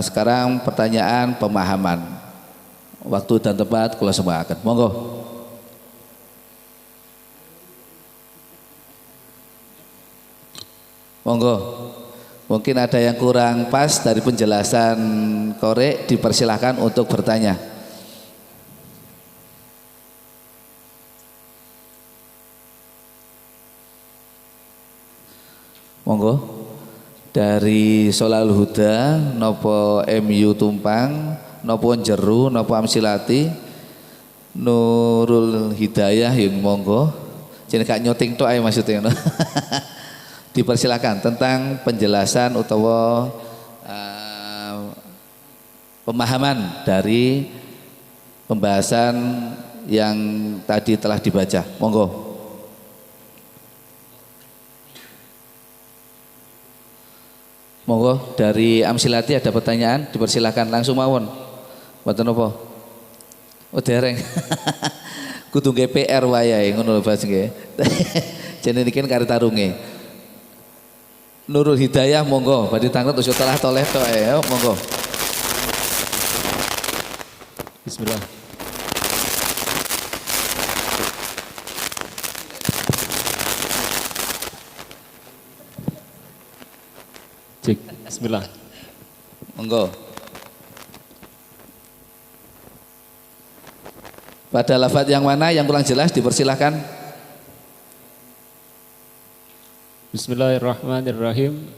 Sekarang pertanyaan pemahaman. Waktu dan tempat kula sembahkan. Monggo. Monggo. Mungkin ada yang kurang pas dari penjelasan Korek, dipersilahkan untuk bertanya. Monggo. Dari Sholal Huda nopo MU Tumpang nopo Jeru nopo Amsilati Nurul Hidayah yang monggo. Jadi kak nyoting tok ae maksudnya. Dipersilakan tentang penjelasan utawa pemahaman dari pembahasan yang tadi telah dibaca. Monggo. Monggo dari Amsilati ada pertanyaan, dipersilakan langsung mawon. Mboten napa? Oh dereng. Kudu GPR wayahe ngono lho Mas nggih. Jenenge niki karo tarunge. Nurul Hidayah monggo, badhe tanglet usul telah toleh tok ae, monggo. Bismillah. Cek. Bismillah. Monggo. Pada lafaz yang mana yang kurang jelas dipersilahkan. Bismillahirrahmanirrahim.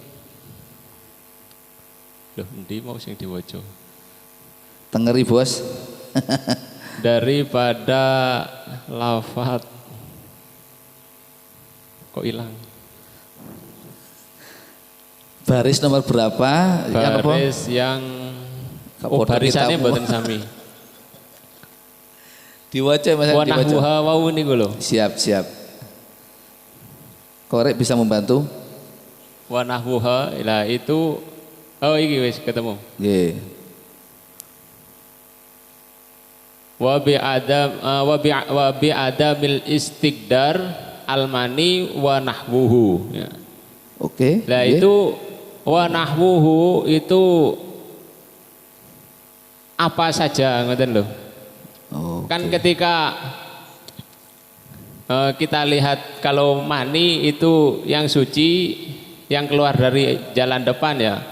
Loh, endi mau sing diwaca? Tengeri bos. Daripada lafaz kok hilang? Baris nomor berapa? Baris yang barisannya mboten sami. Diwaca Mas, wa dibaca. nahwuha wau niku lho. Siap. Korek bisa membantu? Wa nahwuha ila itu oh iki wis ketemu. Nggih. Wa bi adamil istiqdar almani wa nahwuhu ya. Oke. Nah itu wa nahwuhu itu apa saja ngoten lho. Oh, kan ketika kita lihat kalau mani itu yang suci yang keluar dari jalan depan ya.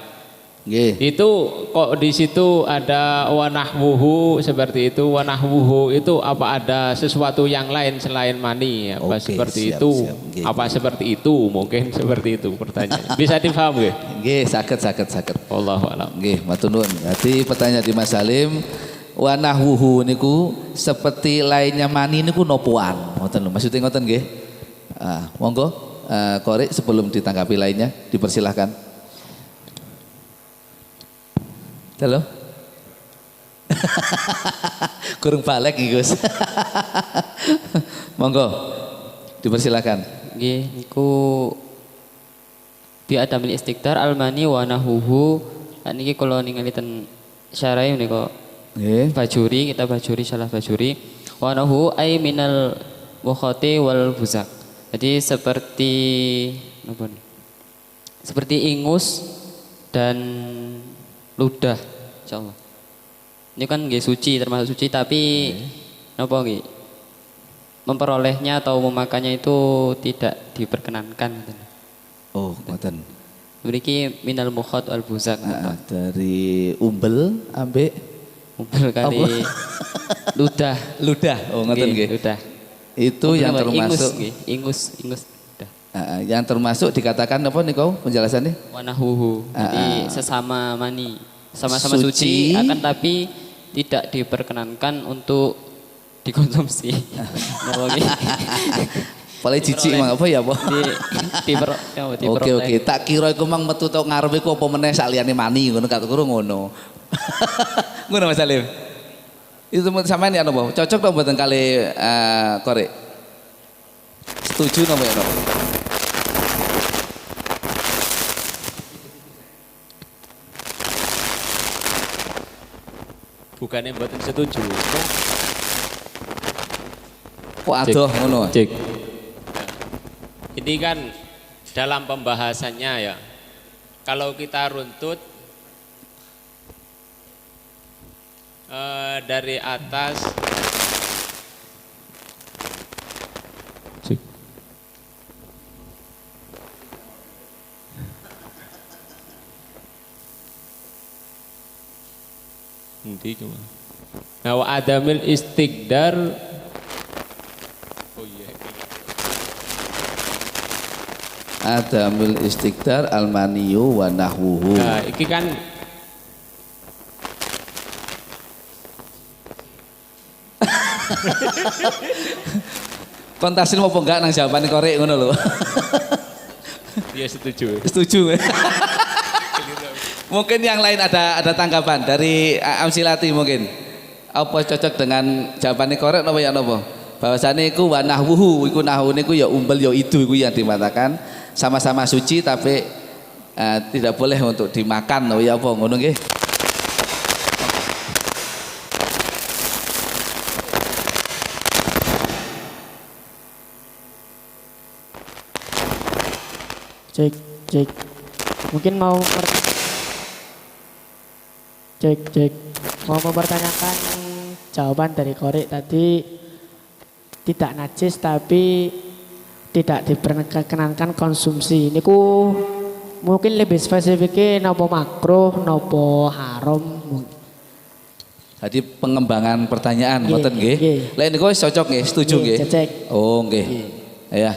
Itu kok di situ ada wa nahwuhu seperti itu, wa nahwuhu itu apa ada sesuatu yang lain selain mani apa seperti siap, itu siap. apa seperti itu mungkin seperti itu pertanyaan bisa difaham nggih? Nggih, saged. Wallahu a'lam. Nggih, matur nuwun. Jadi pertanyaan di Mas Salim, wa nahwuhu niku seperti lainnya mani niku nopoan. Ngoten lho, maksudnya ngoten nggih. Monggo Korek sebelum ditanggapi lainnya dipersilahkan. Halo. Kurang balik Gus. Monggo. Dipersilakan. Nggih, niku bi adamil istiqdar almani wa nahuhu. Niki kula ningali ten syarahe menika. Nggih. Bajuri, kita bajuri salah bajuri. Wa nahu ay minal mukhati wal buzak. Jadi seperti apa nih? Seperti ingus dan ludah, insyaallah. Ini kan nggih suci, termasuk suci, tapi napa nggih? Memperolehnya atau memakannya itu tidak diperkenankan. Oh, ngoten. Mriki minal mukhat al buzak. Dari umbel ambek umbel kali ludah. Oh, ngoten nggih. Ludah. Itu yang termasuk ingus. Yang termasuk dikatakan apa nih kau penjelasannya? Wanahuhu. Jadi sesama mani, sama-sama suci akan tapi tidak diperkenankan untuk dikonsumsi. Paling jijik mang apa ya, Pak? Oke. Tak kira iku mang metu tok ngarepe ku apa meneh sak liyane mani ngono gak kuru ngono. Ngono Mas Salim. Itu sampean ya napa? Cocok to mboten kali Korek? Setuju napa ya, Pak? Bukannya mboten setuju. Kok adoh ngono? Cek. Ini kan dalam pembahasannya ya. Kalau kita runtut Dari atas. Nanti cuma. Nah, wa adamil istiqdar. Oh iya. Adamul istiqdar almaniyu wa nahwuhu. Nah, iki kan Kontasin mau enggak nang jawaban korek ngono lho. dia setuju. Setuju. Mungkin yang lain ada tanggapan dari Amsilati mungkin. Apa cocok dengan jawabannya korek napa ya napa? Bahwasane iku wa nahwuhu, iku nahwu niku ya umbel ya itu iku yang dimatakan sama-sama suci tapi tidak boleh untuk dimakan ya apa ngono nggih. Cek. Mungkin mau cek. Mau mempertanyakan jawaban dari korek tadi, tidak najis tapi tidak diperkenankan konsumsi. Niku mungkin lebih spesifiknya nopo makruh, nopo haram. Jadi pengembangan pertanyaan ngoten nggih. Lah niku cocok nggih, setuju nggih. Cek. Oh nggih. Ya.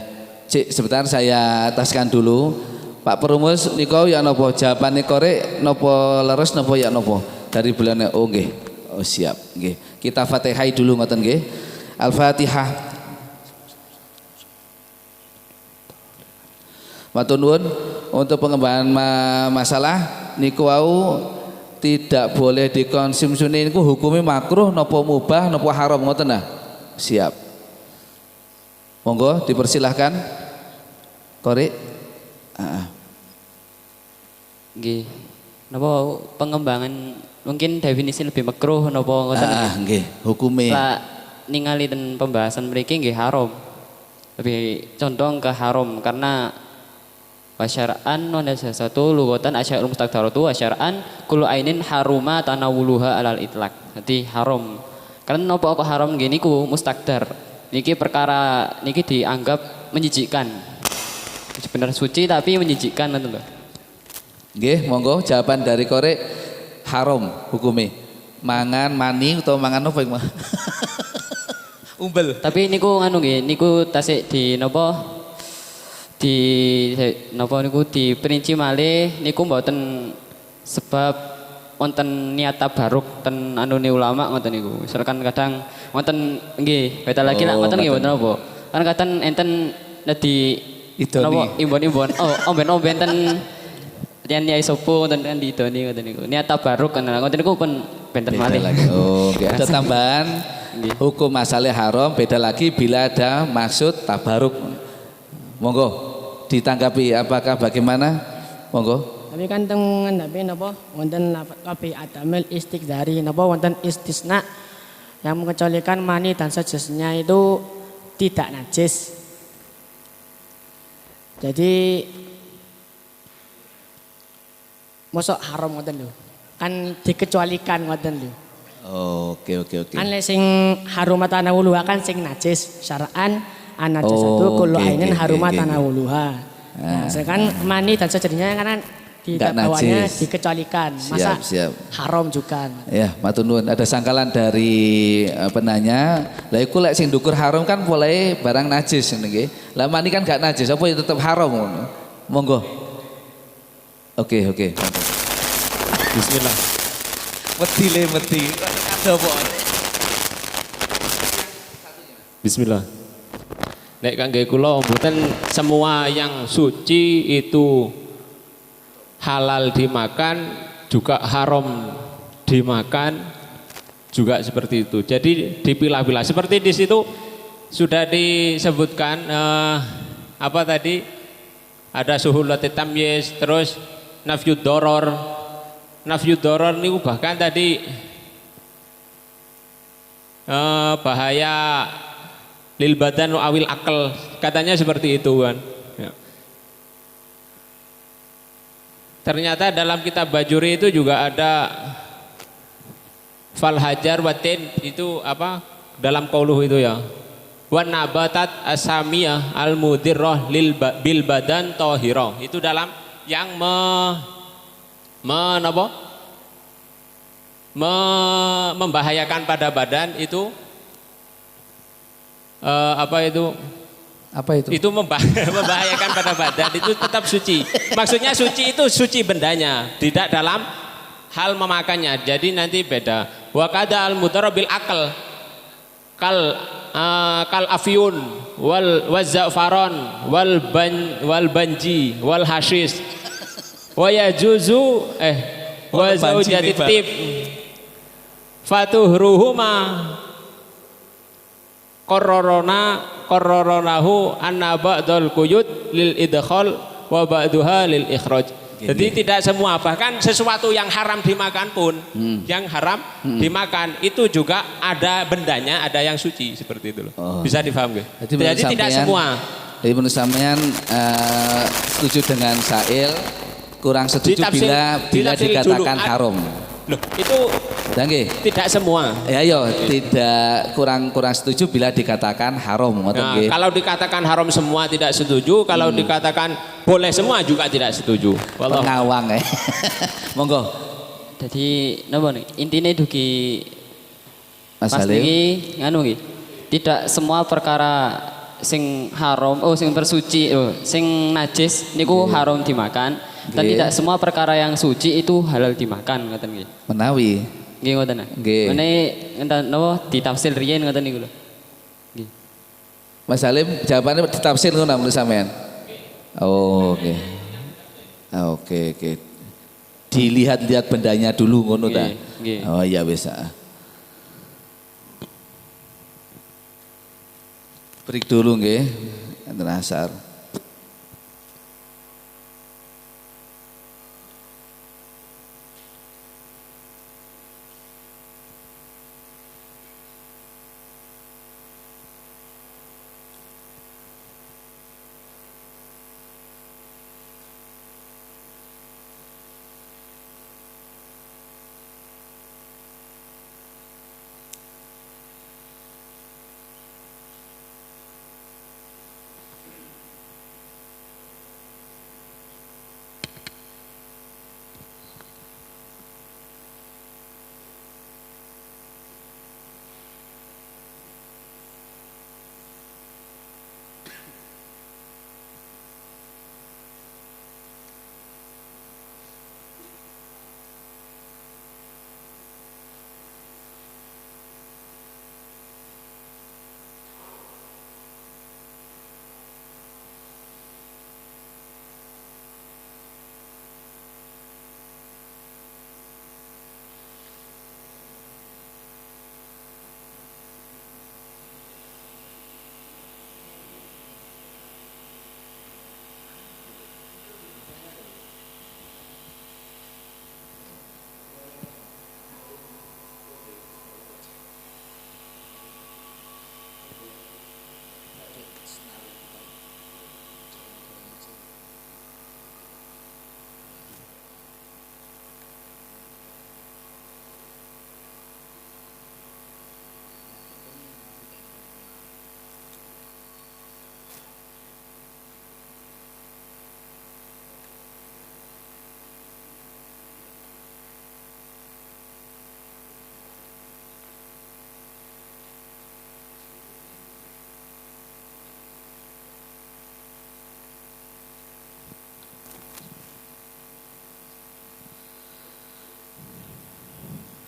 Cik, sebentar saya taskan dulu. Pak Perumus niku ya napa jawabane korek napa leres napa ya napa? Dari bulan oh nggih. Oh siap nggih. Kita Fatihah dulu ngoten nggih. Al-Fatihah. Matur nuwun untuk pengembangan masalah niku wau tidak boleh dikonsumsi niku hukumnya makruh napa mubah napa haram ngoten nah. Siap. Monggo dipersilahkan. Korek. Nggih. Napa pengembangan mungkin definisi lebih makruh napa ngoten Nggih, hukume. Lah ningali ten pembahasan mriki nggih haram. Lebih condong ke haram karena wasyar'an wa najasatu lughatan asyarul mustaqdaratu wasyar'an kullu ainin haruma tanawuluha alal itlaq. Jadi haram. Karena napa kok haram nggih niku mustaqdar. Niki perkara niki dianggap menjijikkan. Sebenarnya suci tapi menjijikkan ngoten lho. Nggih, monggo jawaban dari korek haram hukume. Mangan mani utawa mangan apa iku? Umbel. Tapi niku nganu nggih, niku tasik di napa niku diperinci malih niku mboten sebab wonten niat tabaruk ten anune ulama ngoten niku. Misalkan kadang wonten nggih, beda lagi nak ngoten nggih wonten apa? Kan kadang enten di napa imbon-imbon omben-omben ten yen yai sopo ngoten kan diidoni ngoten niku. Niat tabaruk kan ngoten niku pun benten malih. Oh, okay. Ada tambahan hukum masalah haram beda lagi bila ada maksud tabaruk. Monggo ditanggapi apakah bagaimana? Monggo. Tapi kan tengen tapi napa wonten kapi adamil istiqdari napa wonten istisna yang mengecualikan mani dan sejenisnya itu tidak najis. Jadi mosok haram ngoten lho. Kan dikecualikan ngoten lho. Oke. Kan sing harumat tanawuluha kan sing najis syar'an anajasatu kullu ainin harumat tanawuluha. Nah, sedangkan mani dan sejenisnya kan tidak bawahnya dikecualikan. Masa siap. haram juga. Ya, matur nuwun. Ada sangkalan dari penanya. Lah iku lek sing ndukur haram kan boleh barang najis nggih. Lah mani kan gak najis, apa ya tetap haram ngono. Monggo. Oke. Bismillah. Meti. Ada apa? Bismillah. Nek kangge kula mboten semua yang suci itu halal dimakan juga haram dimakan juga seperti itu. Jadi dipilah-pilah. Seperti di situ sudah disebutkan apa tadi? Ada suhulatit tamyiz, terus nafyud doror. Nafyud doror niku bahkan tadi bahaya lil badan wa awil akal, katanya seperti itu kan. Ya. Ternyata dalam kitab Bajuri itu juga ada fal hajar watin itu apa dalam qauluh itu ya. Wan nabatat asamiyah al mudirrah bil badan tahira. Itu dalam yang membahayakan pada badan itu apa itu? Apa itu? Itu membahayakan pada badan itu tetap suci. Maksudnya suci itu suci bendanya, tidak dalam hal memakannya. Jadi nanti beda. Wa kada al mudarrab bil akal kal afyun wal wazafaron wal banji wal hasis wa yajuzu wa zaujati tib fatuhruhuma qarrarnahu anna ba'dal quyud lil idkhal wa ba'daha lil ikhraj. Jadi tidak semua, bahkan sesuatu yang haram dimakan pun, yang haram dimakan itu juga ada bendanya, ada yang suci seperti itu loh. Bisa difahami? Jadi tidak semua. Jadi menurut sampean setuju dengan Sa'il, kurang setuju bila dikatakan haram. Loh, itu tidak semua. Ya yo, tidak kurang setuju bila dikatakan haram. Nah, kalau dikatakan haram semua tidak setuju, kalau dikatakan boleh semua juga tidak setuju. Pengawang Monggo. Jadi napa nih? Intine dugi Mas pas Halim. niki nganu nggih. Tidak semua perkara sing haram, sing bersuci, sing najis niku haram dimakan. Dan tidak semua perkara yang suci itu halal dimakan, ngoten nggih. Menawi. Nggih ngoten. Nggih. Menawi enten napa ditafsir riyen ngoten niku lho. Nggih. Mas Halim jawabannya ditafsir ngono menurut sampean. Oh, oke. Oke. Dilihat-lihat bendanya dulu ngono ta. Nggih. Oh iya bisa. Break dulu nggih. Enten asar.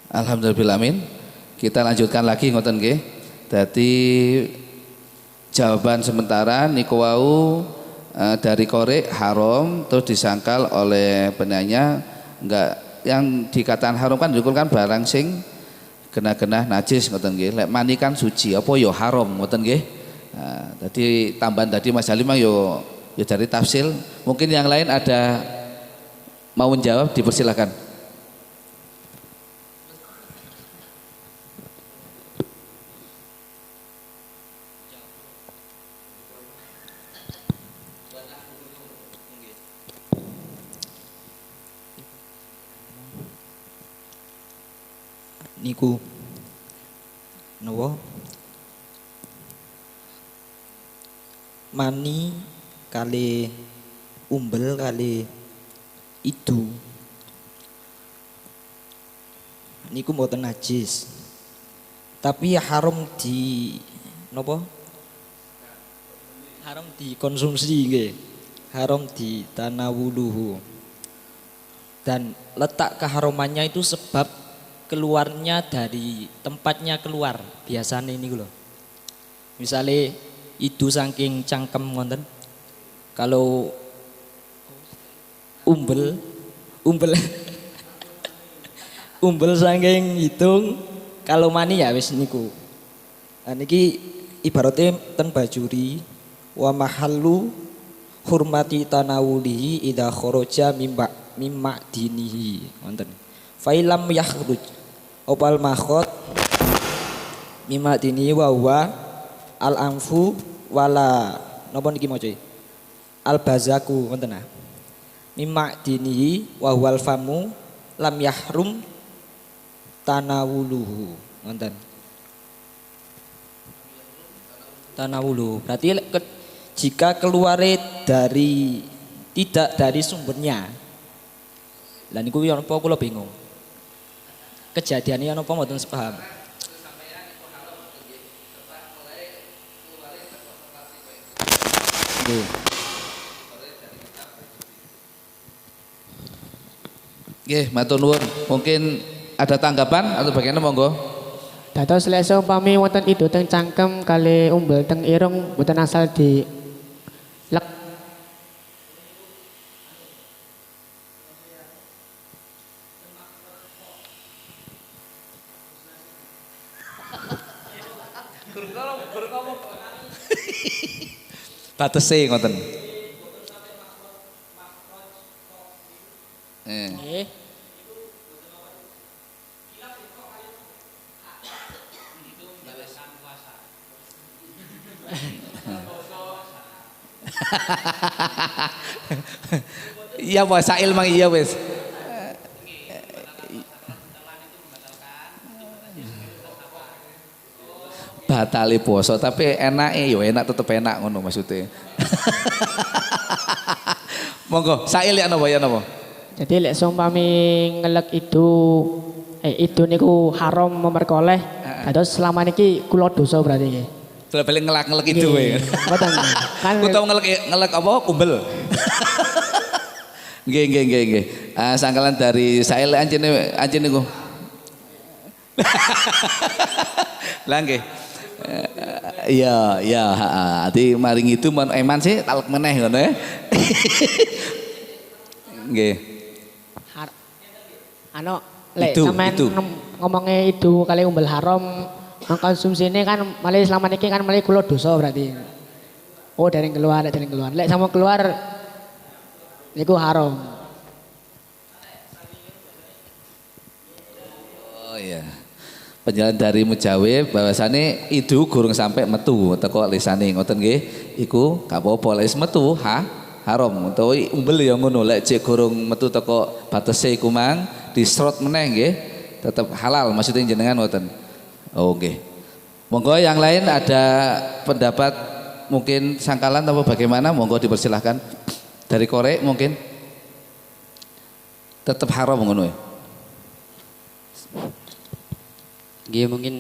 Alhamdulillahirrahmanirrahim. Kita lanjutkan lagi ngoten nggih. Dadi jawaban sementara niku wau dari korek haram terus disangkal oleh penanya enggak, yang dikatakan haram kan kan barang sing kena-kena najis ngoten nggih. Lek mani kan suci, apa yo haram ngoten nggih. Nah, tadi tambahan tadi Mas Halim yo dari tafsir. Mungkin yang lain ada mau menjawab, dipersilakan. niku napa mani kali umbel kali itu niku mboten najis tapi haram di napa haram dikonsumsi nggih haram di tanawuluhu dan letak keharumannya itu sebab keluarnya dari tempatnya keluar biasanya ini loh misalnya itu saking cangkem ngonten kalau umbel umbel saking hitung kalau mani ya wis niku niki ibaratnya ten bajuri wa mahallu hurmati tanawulihi idza kharaja mimma dinihi wonten failam yakhruj opal makhot mimma dinihi wa huwa al anfu wala napa niki maca al bazaku wonten ah mimma dinihi wa huwal famu lam yahrum tanawuluhu wonten tanawulu berarti jika keluar dari tidak dari sumbernya lah niku yo napa kula bingung kejadiannya napa mboten sepaham nggih nggih matur nuwun mungkin ada tanggapan atau bagaimana monggo Dados lek umpami wonten idu teng cangkem kali umbel teng irung mboten asal di lek batese ngoten nggih iya puasa ilmu iya wis batali poso tapi enake yo enak tetep enak ngono maksudnya monggo sail ya napa jadi lek umpami ngelek itu niku haram memerkoleh dados selama niki kula dosa berarti nggih beli ngelak itu ya mboten kan ku tau ngelek apa kumbel nggih sangkalan dari sail anjene niku lah nggih iya ati maring itu eman sih talek meneh ngono ya nggih lek sampean ngomongnya itu kali umbel haram mengkonsumsi ini kan malah selama niki kan malah kula dosa berarti oh dari keluar lek sama keluar niku haram oh iya penjelasan dari Mujawib bahwasane itu gurung sampai metu teko lisane ngoten nggih iku gak apa-apa lek metu haram utawa umbel ya ngono lek cek gurung metu teko batese iku mang diserot meneh nggih tetep halal maksudnya jenengan ngoten oh nggih monggo yang lain ada pendapat mungkin sangkalan atau bagaimana monggo dipersilahkan dari korek mungkin tetap haram ngono ya nggih mungkin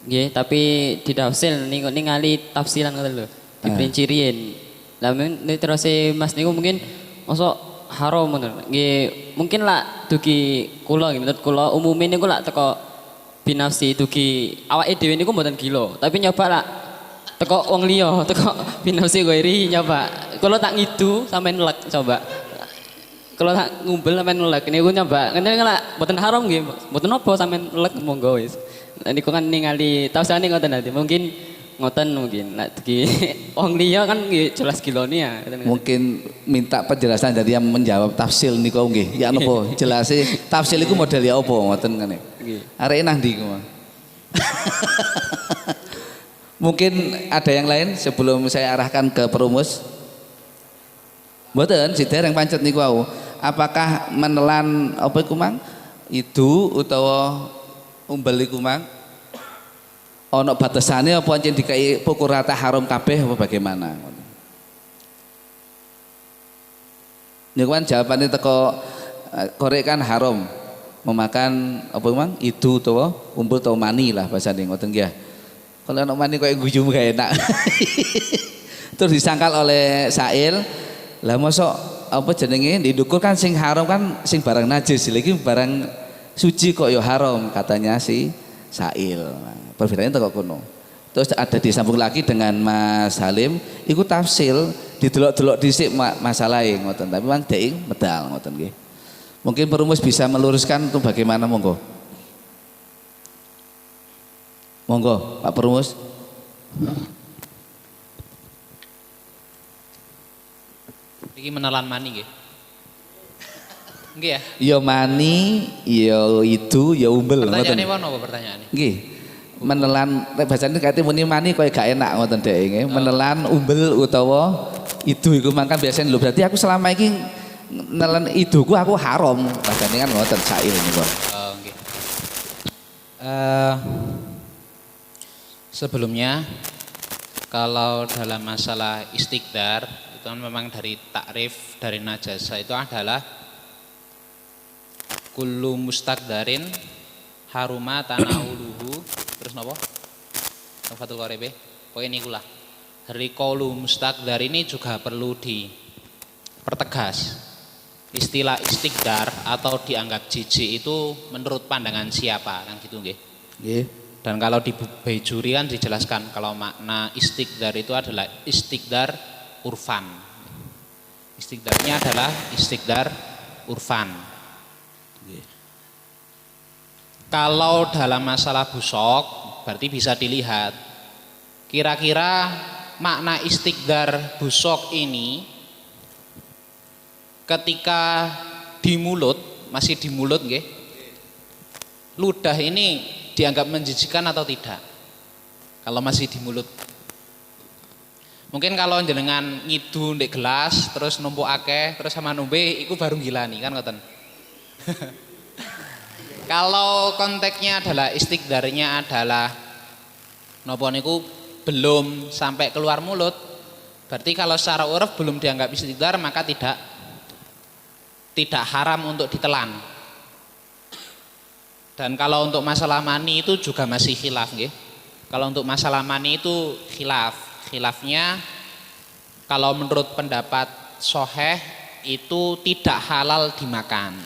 nggih tapi didafsil ningali tafsiran ngoten lho diperincirien lah ini terus Mas niku mungkin masuk haram ngoten nggih mungkin lah dugi kula nggih menurut kula umume niku lak teko binafsi dugi awake dhewe niku mboten gila tapi nyoba lah teko wong liya teko binafsi ghairi nyoba kula tak ngidu sampean nelek coba kalau tak ngumpul sampean nelek niku nyoba ngene lak mboten haram nggih mboten apa sampean nelek monggo wis niku kan ningali tausane ngoten nanti mungkin ngoten mungkin lek dugi wong liya kan nggih jelas gilone ya mungkin minta penjelasan dari yang menjawab tafsil niku nggih ya napa jelase tafsil iku model ya apa ngoten ngene arek nang ndi ku mungkin ada yang lain sebelum saya arahkan ke perumus mboten si dereng pancet niku wau apakah menelan apa iku mang itu utawa umbel iku mang ana batasane apa pancen dikai pokok rata haram kabeh apa bagaimana? Niku kan jawabane teko korek kan haram memakan apa mang itu utawa umbul utawa mani lah bahasane ngoten nggih. Kalau ana mani koyo guyu gak enak. Terus disangkal oleh Sail, lah mosok apa jenenge didukur kan sing haram kan sing barang najis, lagi barang suci kok ya haram katanya si Sail. Nah, perbedaannya teko kono. Terus ada disambung lagi dengan Mas Halim, iku tafsil didelok-delok dhisik masalahe ngoten, tapi memang dek medal ngoten nggih. Mungkin perumus bisa meluruskan itu bagaimana monggo. Monggo Pak Perumus. Iki menelan mani nggih. Nggih ya? Ya mani, ya itu, ya umbel ngoten. Pertanyaane wono apa pertanyaane? Nggih. Menelan bacane kate muni mani koyo gak enak ngoten dek nggih. Menelan umbel utawa itu iku mangkan biasanya lho berarti aku selama iki nelan iduku aku haram. Bacane kan ngoten Sail niku. Oh nggih. Sebelumnya kalau dalam masalah istiqdar itu kan memang dari takrif dari najasa itu adalah kullu mustaqdarin haruma tanawuluhu terus napa? Fathul Qorebe. Pokoke niku lah. Dari qaulu mustaqdar ini juga perlu dipertegas. Istilah istiqdar atau dianggap jijik itu menurut pandangan siapa kan gitu nggih. Nggih. Dan kalau di Bejuri kan dijelaskan kalau makna istiqdar itu adalah istiqdar urfan. Istiqdarnya adalah istiqdar urfan. Kalau dalam masalah busok berarti bisa dilihat kira-kira makna istiqdar busok ini ketika di mulut, masih di mulut nggih. Ludah ini dianggap menjijikkan atau tidak? Kalau masih di mulut. Mungkin kalau jenengan ngidu ndek gelas terus numpuk akeh terus sama numbe iku baru gilani kan ngoten. Kalau konteksnya adalah istiqdarnya adalah napa niku belum sampai keluar mulut, berarti kalau secara uruf belum dianggap istiqdar maka tidak haram untuk ditelan. Dan kalau untuk masalah mani itu juga masih khilaf nggih. Kalau untuk masalah mani itu khilafnya kalau menurut pendapat shahih itu tidak halal dimakan.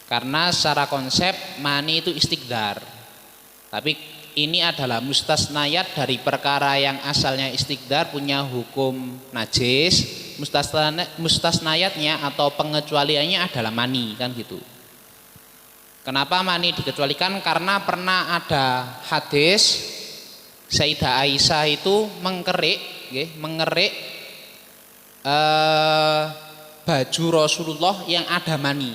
Karena secara konsep mani itu istiqdar. Tapi ini adalah mustasnayat dari perkara yang asalnya istiqdar punya hukum najis. Mustasnayatnya atau pengecualiannya adalah mani kan gitu. Kenapa mani dikecualikan? Karena pernah ada hadis Sayyidah Aisyah itu mengerik baju Rasulullah yang ada mani.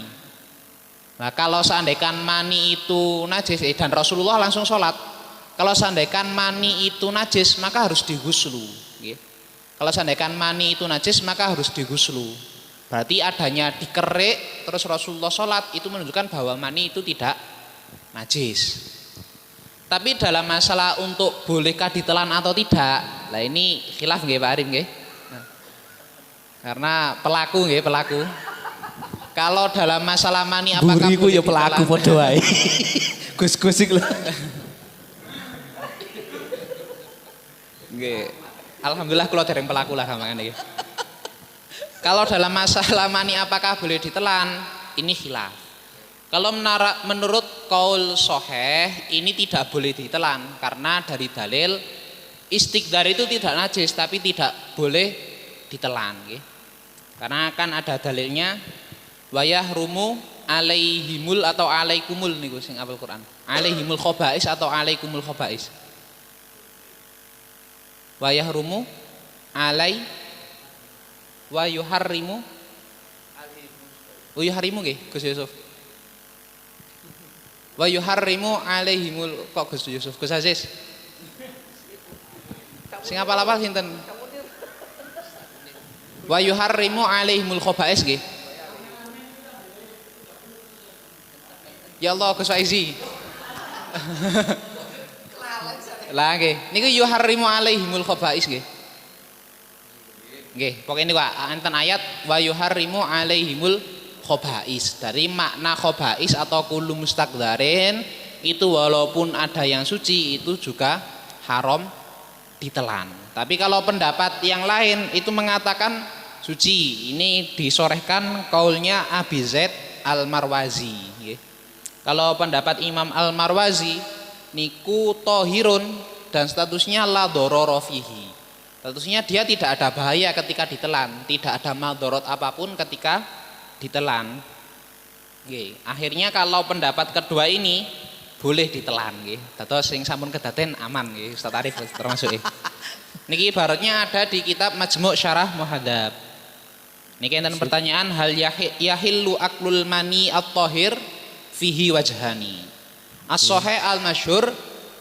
Nah kalau seandainya mani itu najis dan Rasulullah langsung sholat. Kalau seandainya mani itu najis maka harus diguslu. Kalau seandainya mani itu najis maka harus diguslu. Berarti adanya dikerik terus Rasulullah sholat itu menunjukkan bahwa mani itu tidak najis. Tapi dalam masalah untuk bolehkah ditelan atau tidak, lah ini khilaf nggih Pak Arif nggih. Karena pelaku. Kalau dalam masalah mani apakah buriku ya pelaku padha wae. Gus-gus iki lho. Nggih. Alhamdulillah kula dereng pelaku lah gampangane iki. Kalau dalam masalah mani apakah boleh ditelan, ini khilaf. Kalau menurut qaul shahih ini tidak boleh ditelan karena dari dalil istiqdar itu tidak najis tapi tidak boleh ditelan nggih. Karena kan ada dalilnya wayah rumu alaihimul atau alaikumul niku sing apal Quran. Alaihimul khaba'is atau alaikumul khaba'is. Wayah rumu alai wa yuharrimu yuharrimu nggih Gus Yusuf. Wa yuharrimu alaihimul kok Gus Yusuf Gus Aziz. Sing apal-apal sinten? Wa yuharrimu alaihimul khaba'is nggih. Ya Allah Gus Faizi. Lah nggih, niku yuharrimu alaihimul khaba'is nggih. Nggih, pokoke niku enten ayat wa yuharrimu alaihimul khaba'is. Dari makna khaba'is atau kullu mustaqdarin itu walaupun ada yang suci itu juga haram ditelan. Tapi kalau pendapat yang lain itu mengatakan suci. Ini disorehkan kaulnya Abi Zaid Al-Marwazi nggih. Kalau pendapat Imam Al-Marwazi niku tohirun dan statusnya la dororo fihi. Statusnya dia tidak ada bahaya ketika ditelan, tidak ada madorot apapun ketika ditelan. Nggih, akhirnya kalau pendapat kedua ini boleh ditelan nggih. Dados sing sampun kedaten aman nggih, Ustaz Arif termasuk. Niki ibaratnya ada di kitab Majmu' Syarah Muhadzab. Niki enten pertanyaan hal yahillu aklul mani at-tahir fihi wajhani. As-sahih al-masyhur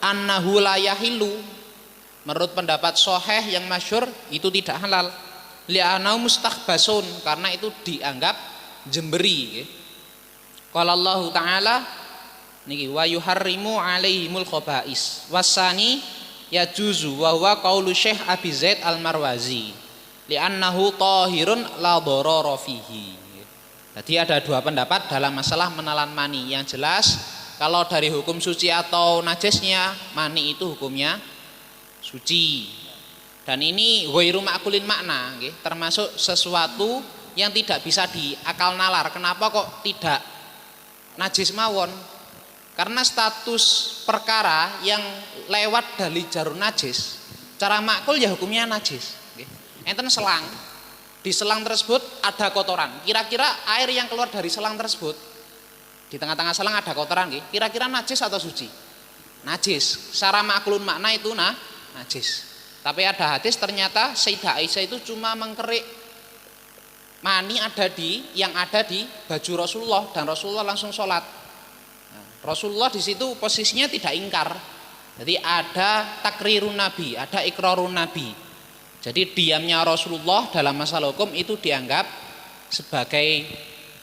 annahu la yahillu. Menurut pendapat sahih yang masyhur itu tidak halal. Li'anau mustakhbasun karena itu dianggap jemberi. Qala Allah Ta'ala niki wa yuharrimu alaihimul khaba'is. Wasani yajuzu wa huwa qaulu Syekh Abi Zaid Al-Marwazi. Li'annahu tahirun la dharara fihi. Jadi ada dua pendapat dalam masalah menelan mani. Yang jelas kalau dari hukum suci atau najisnya, mani itu hukumnya suci. Dan ini ghairu ma'kulin makna, termasuk sesuatu yang tidak bisa diakal nalar. Kenapa kok tidak najis mawon? Karena status perkara yang lewat dari jalur najis, cara makul ya hukumnya najis. Enten selang, di selang tersebut ada kotoran. Kira-kira air yang keluar dari selang tersebut, di tengah-tengah selang ada kotoran, kira-kira najis atau suci? Najis. Secara maklun makna itu najis. Tapi ada hadis ternyata Sayyidah Aisyah itu cuma mengkerik mani yang ada di baju Rasulullah dan Rasulullah langsung sholat. Nah, Rasulullah di situ posisinya tidak ingkar. Jadi ada takrirun Nabi, ada ikrarun Nabi. Jadi diamnya Rasulullah dalam masalah hukum itu dianggap sebagai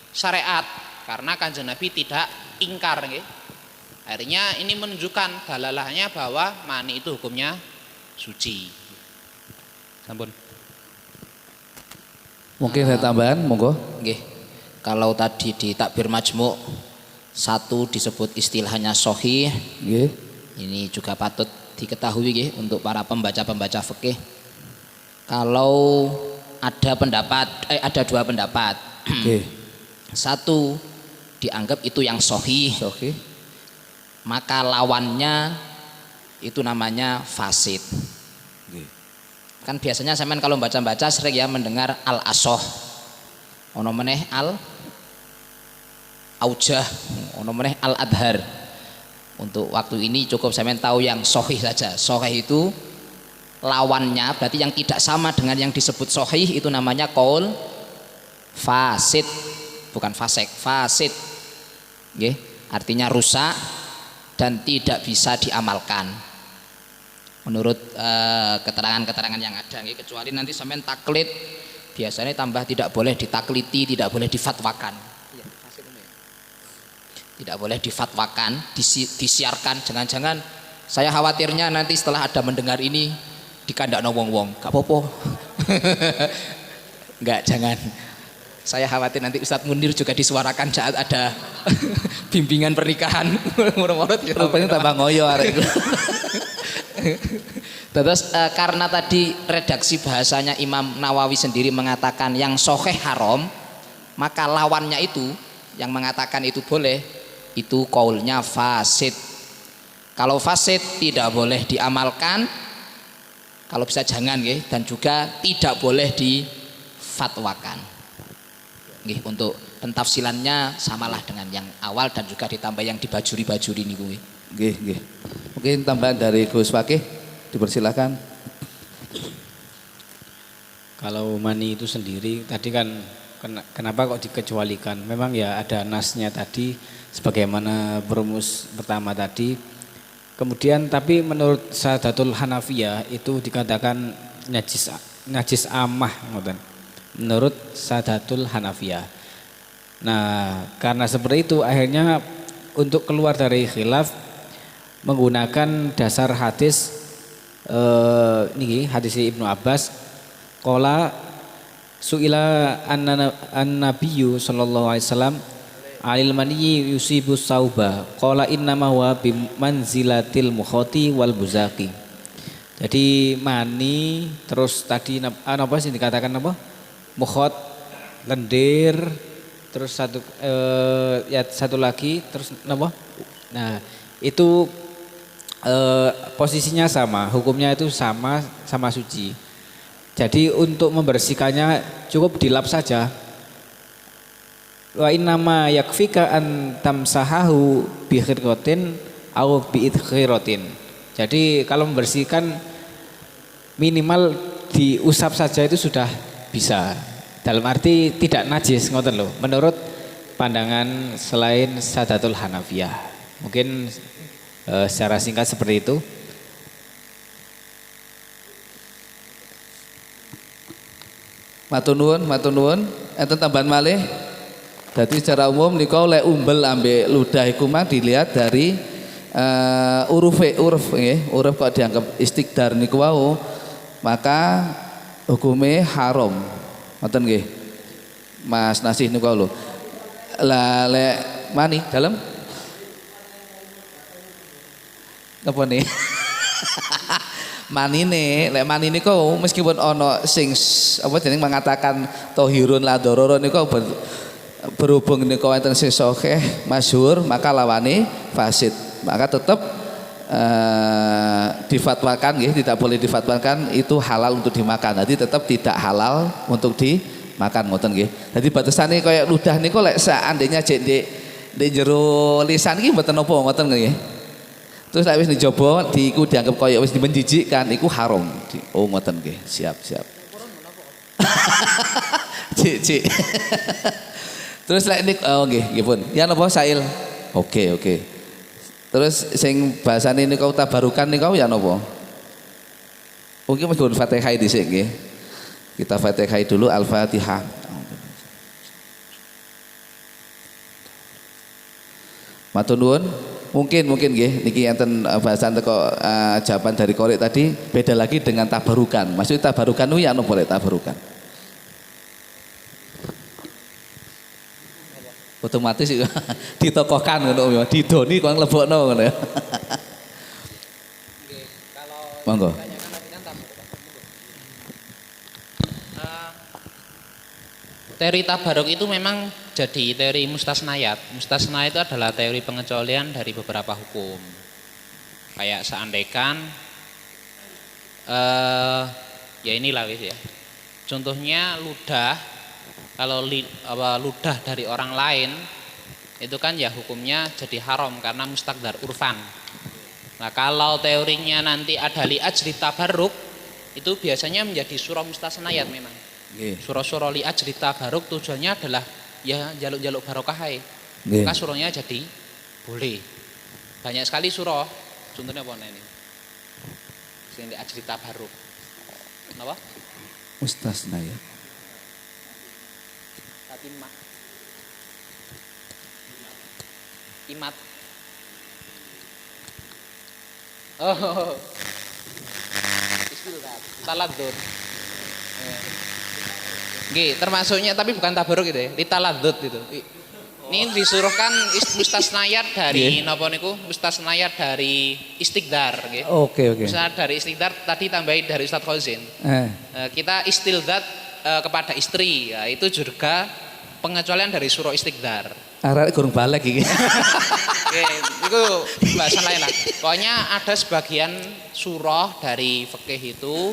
syariat karena kanjeng Nabi tidak ingkar. Akhirnya ini menunjukkan dalalahnya bahwa mani itu hukumnya suci. Sampun. Mungkin ada tambahan, monggo. Nggih. Kalau tadi di takbir majmu' satu disebut istilahnya sahih. Nggih. Ini juga patut diketahui nggih untuk para pembaca-pembaca fikih. Kalau ada dua pendapat. Nggih. Satu dianggap itu yang sahih. Oke. Maka lawannya itu namanya fasid. Kan biasanya sampean kalau baca-baca sering ya mendengar al-asoh, ono meneh al-aujah, ono meneh al-adhar. Untuk waktu ini cukup sampean tahu yang sahih saja. Sahih itu lawannya berarti yang tidak sama dengan yang disebut sahih itu namanya qaul fasid, bukan fasik, fasid. Nggih, artinya rusak dan tidak bisa diamalkan. Menurut keterangan-keterangan yang ada, kecuali nanti sampean taklid, biasanya tambah tidak boleh ditakliti, tidak boleh difatwakan, tidak boleh difatwakan, disiarkan. Jangan-jangan saya khawatirnya nanti setelah ada mendengar ini dikandakno wong-wong, gak apa-apa. Enggak, jangan. Saya khawatir nanti Ustadz Munir juga disuarakan saat ada bimbingan pernikahan. Rupanya tambah ngoyo arek. Terus karena tadi redaksi bahasanya Imam Nawawi sendiri mengatakan yang sahih haram, maka lawannya itu yang mengatakan itu boleh, itu kaulnya fasid. Kalau fasid tidak boleh diamalkan, kalau bisa jangan nggih, dan juga tidak boleh difatwakan. Nggih, untuk pentafsilannya samalah dengan yang awal dan juga ditambah yang dibajuri-bajuri niku. Nggih, nggih. Mungkin tambahan dari Gus Fakih, dipersilakan. Kalau mani itu sendiri tadi kan kenapa kok dikecualikan? Memang ya ada nasnya tadi sebagaimana berumus pertama tadi. Kemudian tapi menurut Sadatul Hanafiyah itu dikatakan najis amah ngoten. Menurut Sadatul Hanafiyah. Nah, karena seperti itu akhirnya untuk keluar dari khilaf menggunakan dasar hadis niki hadis Ibnu Abbas qala suila an-nabiyyu sallallahu alaihi wasallam alil maniyyi yusibu sauba qala innama huwa bi manzilatil mukhati wal buzaqi. Jadi mani terus tadi apa sih dikatakan apa? Mukhot, lendir, terus satu lagi terus apa? Nah, itu posisinya sama, hukumnya itu sama suci. Jadi untuk membersihkannya cukup dilap saja. Wa innama yakfika an tamsahahu bi khirqatin aw bi idkhiratin. Jadi kalau membersihkan minimal diusap saja itu sudah bisa. Dalam arti tidak najis ngoten loh. Menurut pandangan selain Sadatul Hanafiyah. Mungkin secara singkat seperti itu. Matur nuwun, enten tambahan malih. Jadi secara umum niku lek umbel ambek ludah iku mah dilihat dari uruf nggih, uruf kok dianggap istiqdar niku wau, maka hukumnya haram. Ngoten nggih. Mas Nasih niku lho. Lah lek mani dalem apa nih? Manine, lek mani niku meskipun ana sing apa jeneng mengatakan tohirun la dororo niku berhubung niku wonten sing sahih masyhur maka lawane fasid. Maka tetap difatwakan nggih, tidak boleh difatwakan itu halal untuk dimakan. Jadi tetap tidak halal untuk dimakan ngoten nggih. Jadi batasane kaya ludah niku lek seandainya jek ndek jero lisan iki mboten napa ngoten nggih. Terus lek wis dicoba diiku dianggap kaya wis menjijikkan iku haram. Oh ngoten nggih. Siap. Cik. Terus lek nik oh nggih pun. Ya napa Sail? Oke. Terus sing bahasane niku tabarukan niku ya napa? Mungkin meskipun Fatihah dhisik nggih. Kita Fatihah dulu Al-Fatihah. Matur nuwun. Mungkin nggih niki enten bahasan teko jawaban dari korek tadi beda lagi dengan tabarukan. Maksudnya tabarukan itu ya napa lek tabarukan? Otomatis ditokohkan ngono ya, didoni kok nglebokno ngono ya. Monggo. Teori tabaruk itu memang jadi teori mustasnayat. Mustasnayat itu adalah teori pengecualian dari beberapa hukum. Kayak seandainya ya inilah wis ya. Contohnya ludah. Kalau ludah dari orang lain itu kan ya hukumnya jadi haram karena mustaqdar urfan. Nah kalau teorinya nanti ada li'ajri tabarruk itu biasanya menjadi surah mustasnayat memang. Surah-surah li'ajri tabarruk tujuannya adalah ya jaluk-jaluk barokah. Maka surahnya jadi boleh. Banyak sekali surah. Contohnya apa ini? Sing li'ajri tabarruk. Kenapa? Mustasnayat. Imat. Oh. Bismillah. Taladzud. Nggih, termasuknya tapi bukan tabaruk gitu ya. Litaladzud itu. Ini disuruhkan mustasnayat dari napa niku? Mustasnayat dari istiqdar nggih. Oke. Mustasnayat dari istiqdar tadi tambahin dari Ustaz Khozin. Kita istilzat kepada istri, ya, itu juga pengecualian dari surah istiqdar. Arek kurang balik iki. Oke, itu bahasan lain lah. Pokoknya ada sebagian surah dari fikih itu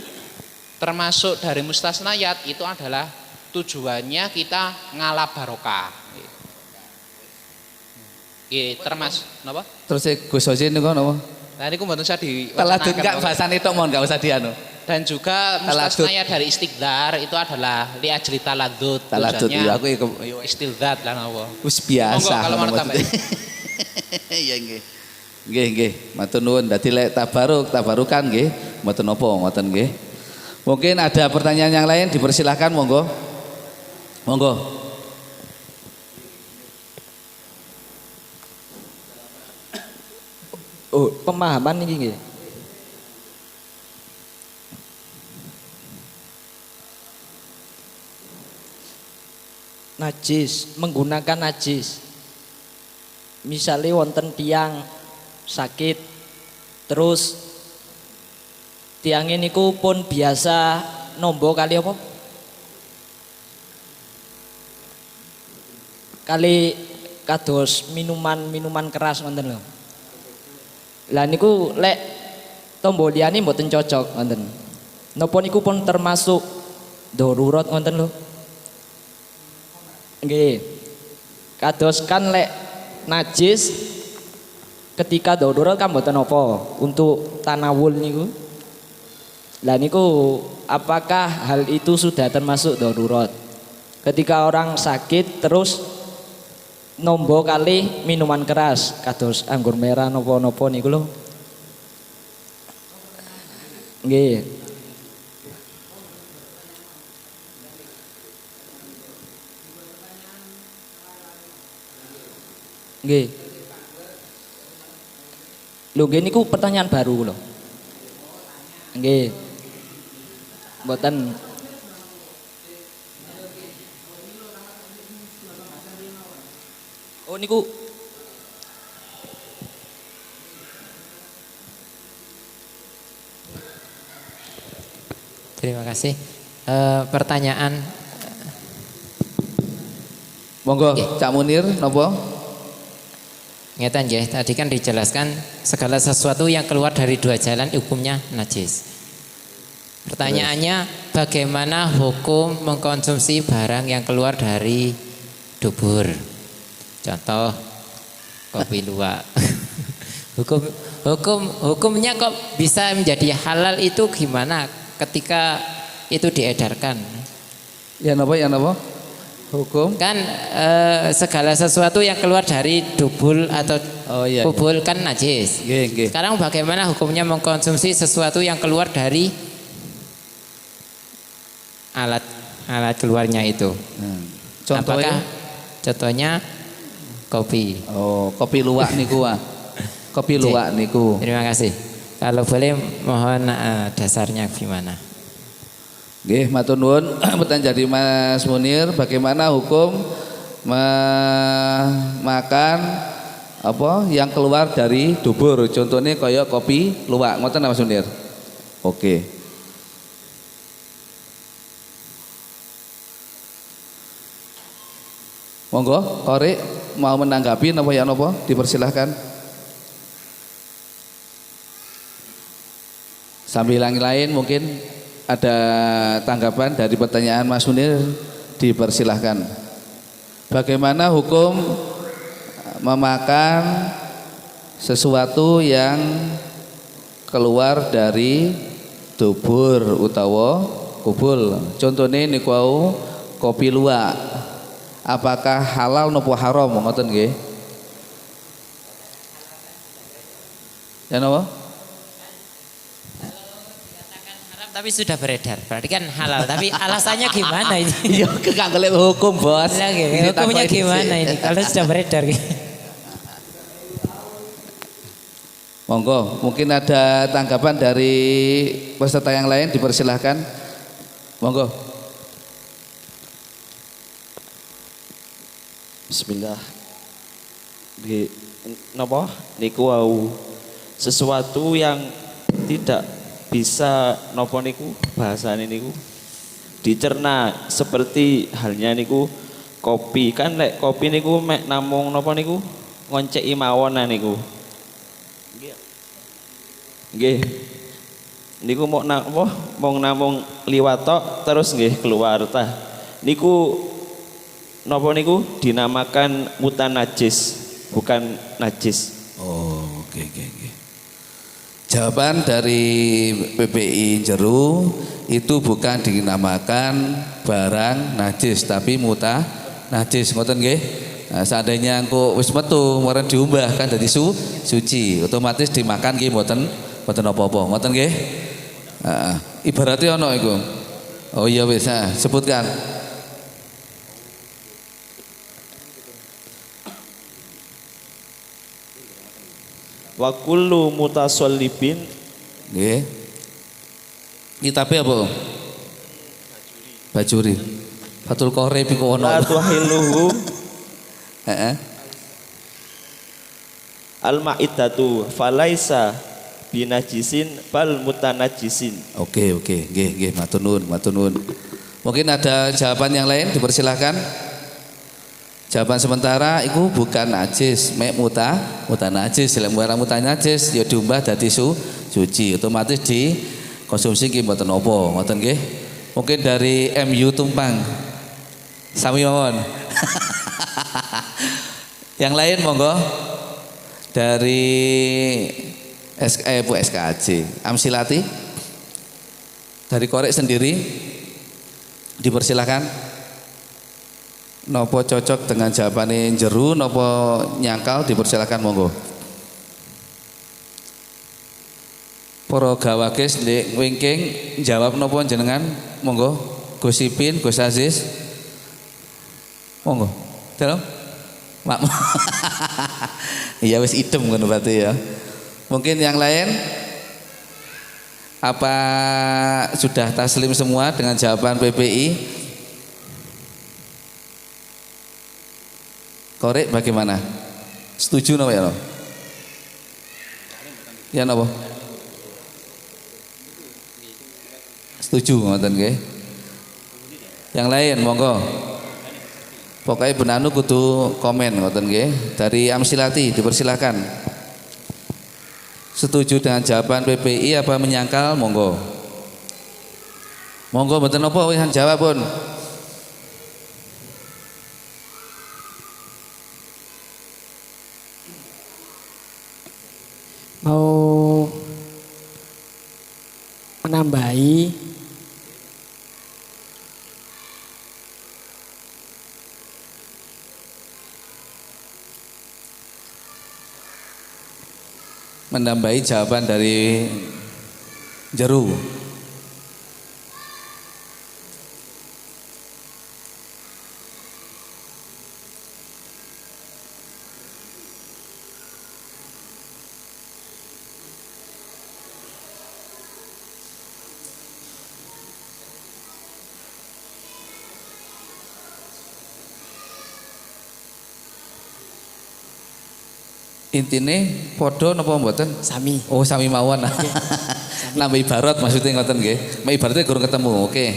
termasuk dari mustasnayat itu adalah tujuannya kita ngalap barokah. Termasuk napa? Terus Gus Hozin niku napa? Nah niku mboten usah Taladud enggak bahasane tok mon enggak usah dianu. Dan juga mustasnayat dari istiqdar itu adalah li'ajri taladud. Taladud iya aku istilzat lah napa. Wis biasa. Kalau mau tambah. Iya nggih. Nggih. Matur nuwun. Dadi lek tabarukan nggih mboten napa ngoten nggih. Mungkin ada pertanyaan yang lain dipersilahkan monggo. Oh, pemahaman iki nggih. Najis, menggunakan najis. Misalnya wonten tiang sakit, terus tiangnya niku pun biasa nombo kali apa? Kali kados minuman keras wonten lho. Lah niku lek tombo liyane mboten cocok wonten. Napa niku pun termasuk darurat wonten lho. Nggih. Kados kan lek najis ketika darurat kan mboten apa untuk tanawul niku. Lah niku apakah hal itu sudah termasuk darurat? Ketika orang sakit terus nombo kali minuman keras kados anggur merah nopo-nopo niku lho. Nggih. Nggih. Lho nggih niku pertanyaan baru lho. Nggih. Mboten. Oh niku terima kasih. Pertanyaan monggo Cak Munir napa? Ngeten nggih, tadi kan dijelaskan segala sesuatu yang keluar dari dua jalan hukumnya najis. Pertanyaannya bagaimana hukum mengkonsumsi barang yang keluar dari dubur? Contoh kopi luwak. Hukumnya kok bisa menjadi halal itu gimana ketika itu diedarkan? Ya napa? Hukum kan segala sesuatu yang keluar dari dubul atau kubul kan najis. Sekarang bagaimana hukumnya mengkonsumsi sesuatu yang keluar dari alat keluarnya itu? Apakah contohnya kopi? Oh, kopi luwak niku kopi luwak niku. Terima kasih. Kalau boleh mohon dasarnya gimana? Nggih, matur nuwun. Pertanyaan dari Mas Munir, bagaimana hukum makan apa yang keluar dari dubur? Contohnya kayak kopi luwak, ngoten Mas Munir. Oke. Monggo, Korek mau menanggapi napa ya napa? Dipersilahkan. Sambil lain mungkin ada tanggapan dari pertanyaan Mas Munir, dipersilahkan. Bagaimana hukum memakan sesuatu yang keluar dari dubur utawa kubul? Contohnya niku kopi luwak. Apakah halal napa haram ngoten nggih? Ya napa? Tapi sudah beredar, berarti kan halal. Tapi alasannya gimana ini? Iya, gak golek hukum, Bos. Hukumnya gimana ini? Kalau sudah beredar. Monggo, mungkin ada tanggapan dari peserta yang lain, dipersilahkan. Monggo. Bismillah. Napa niku wau sesuatu yang tidak bisa nopo niku bahasane niku dicerna, seperti halnya niku kopi. Kan lek kopi niku mek namung nopo niku ngonceki mawon niku. Nggih. Niku mau napa mong namung liwat tok terus nggih keluar tah. Niku napa niku dinamakan mutanajis, bukan najis. Oh, oke. Jawaban dari PPI Jeru itu bukan dinamakan barang najis tapi najis, ngoten nggih. Nah, seandainya engko wis metu maren diumbah kan dadi suci, otomatis dimakan nggih mboten apa-apa, ngoten nggih. Ibaratnya ono iku. Oh iya wis, sebutkan. wa kullu mutasallibin. Nggih. Kitabe apa? Bajuri. Fathul Qorib iku ono. La tuhilluhu Heeh. al-ma'iddatu falaisa binajisin bal mutanajisin. Oke, nggih, matur nuwun. Mungkin ada jawaban yang lain, dipersilahkan. Jawaban sementara itu bukan najis, mek mutanajis. Lek barang mutanajis ya diumbah dadi suci, otomatis dikonsumsi nggih mboten napa, ngoten nggih. Mungkin dari MU Tumpang. Sami mawon. Yang lain monggo. Dari SKJ Amsilati dari Korek sendiri dipersilakan. Nopo cocok dengan jawabannya jeru, nopo nyangkal, dipersilakan monggo. Para gawakis ndek wingking jawab nopo jenengan monggo. Gus Ipin, Gus Aziz. Monggo. Dalam. Mak. Iya wis idem ngono berarti ya. Mungkin yang lain apa sudah taslim semua dengan jawaban PPI? Korek bagaimana? Setuju napa ya? Ya napa? Setuju ngoten nggih. Yang lain monggo. Pokoknya benanu kudu komen ngoten nggih. Dari Amsilati dipersilakan. Setuju dengan jawaban PPI apa menyangkal? Monggo. Monggo mboten napa wis jawab pun. Mau menambahi jawaban dari jeru. Intine podo napa mboten? Sami. Oh, sami mawon. Nambah ibarat maksudnya ngoten nggih. Mek ibaratnya kurang ketemu. Oke.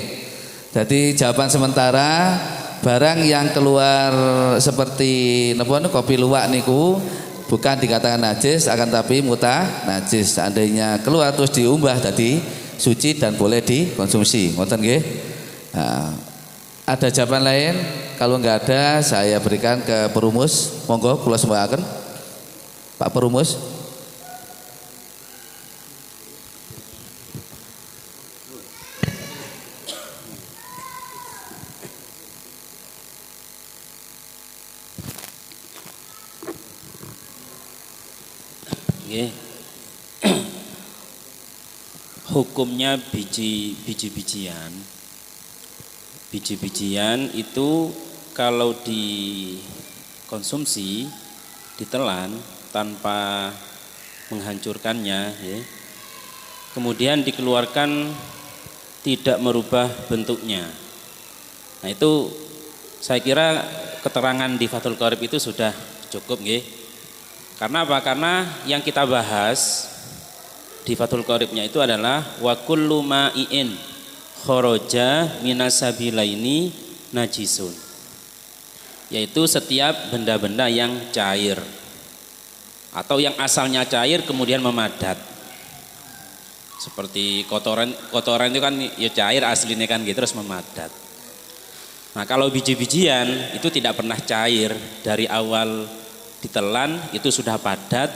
Jadi jawaban sementara barang yang keluar seperti napa kopi luwak niku bukan dikatakan najis akan tapi najis. Seandainya keluar terus diumbah tadi suci dan boleh dikonsumsi. Ngoten nggih. Nah, ada jawaban lain? Kalau enggak ada saya berikan ke perumus. Monggo kula sembahkan. Pak Perumus. Nggih. Hukumnya biji-bijian. Biji-bijian itu kalau dikonsumsi, ditelan tanpa menghancurkannya ya. Kemudian dikeluarkan tidak merubah bentuknya. Nah itu saya kira keterangan di Fathul Qorib itu sudah cukup nggih. Karena apa? Karena yang kita bahas di Fathul Qoribnya itu adalah wa kullu ma'iin kharaja minasabilaini najisun. Yaitu setiap benda-benda yang cair atau yang asalnya cair kemudian memadat. Seperti kotoran itu kan ya cair aslinya kan gitu terus memadat. Nah, kalau biji-bijian itu tidak pernah cair, dari awal ditelan itu sudah padat.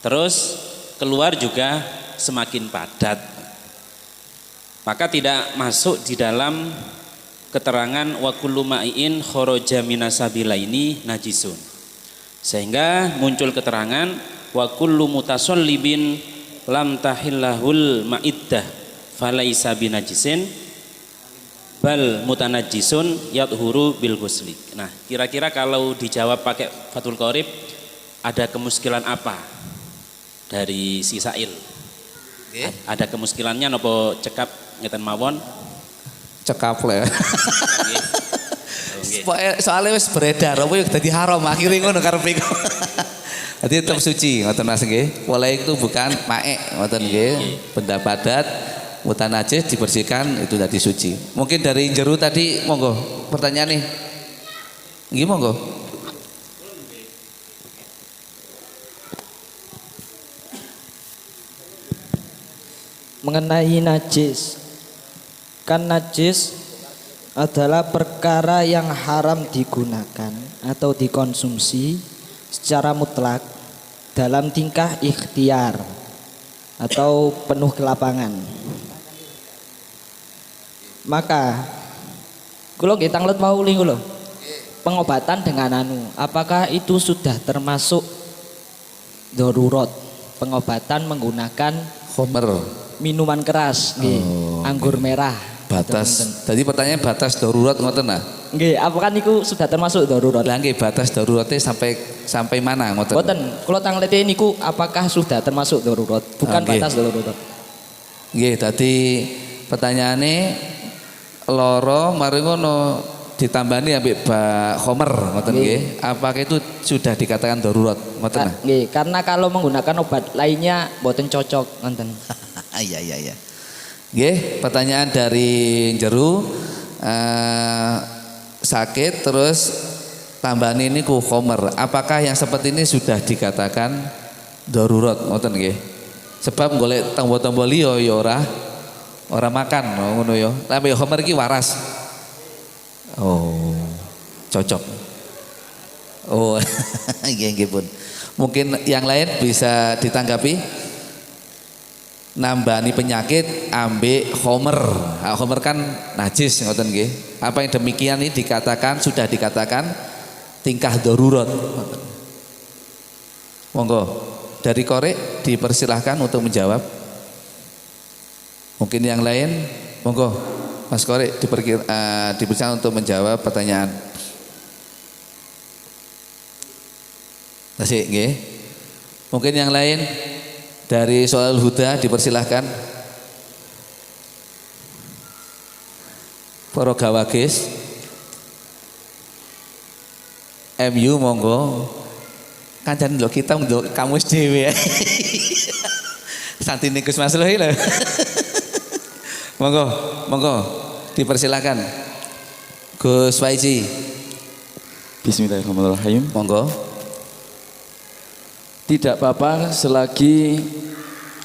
Terus keluar juga semakin padat. Maka tidak masuk di dalam keterangan wa kullu ma'iin kharaja minasabilaini najisun. Sehingga muncul keterangan wa kullu mutasallibin lam tahillahul ma'iddah falaisa binajisin bal mutanajjisun yadhuru bil ghusli. Nah, kira-kira kalau dijawab pakai Fathul Qorib ada kemuskilan apa? dari si Sail. Ada kemuskilannya nopo cekap ngeten mawon. Cekap le. Soalnya wis beredar apa yo dadi haram akhire ngono karepe. Dadi tetep suci ngoten Mas nggih. Walai itu bukan maek ngoten nggih. Benda padat mutan najis dibersihkan itu tadi suci. Mungkin dari Jeru tadi monggo pertanyaan nih. Nggih monggo. Mengenai najis, kan najis adalah perkara yang haram digunakan atau dikonsumsi secara mutlak dalam tingkah ikhtiar atau penuh kelapangan. Maka kula nggih tanglet pauli kula. Pengobatan dengan apakah itu sudah termasuk darurat? Pengobatan menggunakan khamr, minuman keras, anggur merah. Batas. Tadi pertanyaan batas darurat ngoten nah. Nggih, apakah niku sudah termasuk darurat? Lah nggih, batas daruratnya sampai mana ngoten? Mboten, kula tanglete niku apakah sudah termasuk darurat? Bukan batas darurat. Nggih, tadi pertanyaane loro mari ngono ditambani ambek khamr ngoten nggih. Apakah itu sudah dikatakan darurat ngoten nah? Nggih, karena kalau menggunakan obat lainnya mboten cocok ngoten. Iya. Nggih, pertanyaan dari Jeru sakit terus tambahan ini ku khamr. Apakah yang seperti ini sudah dikatakan darurat ngoten nggih? Sebab golek tombo-tombo liya ya ora makan ngono ya. Tapi khamr iki waras. Oh, cocok. Oh, nggih pun. Mungkin yang lain bisa ditanggapi. Nambani penyakit ambek khamr. Khamr kan najis ngoten nggih. Apa yang demikian ini sudah dikatakan tingkah darurat. Monggo dari Korek dipersilahkan untuk menjawab. Mungkin yang lain monggo Mas Korek dipersilahkan untuk menjawab pertanyaan. Tasik nggih. Mungkin yang lain dari soal huda dipersilahkan. Para gawagis MU monggo. Kancan lho kita ndelok kamus dhewe. Santine Gus Mas lho. Monggo dipersilahkan. Gus Faizi. Bismillahirrahmanirrahim. Monggo. Tidak apa-apa selagi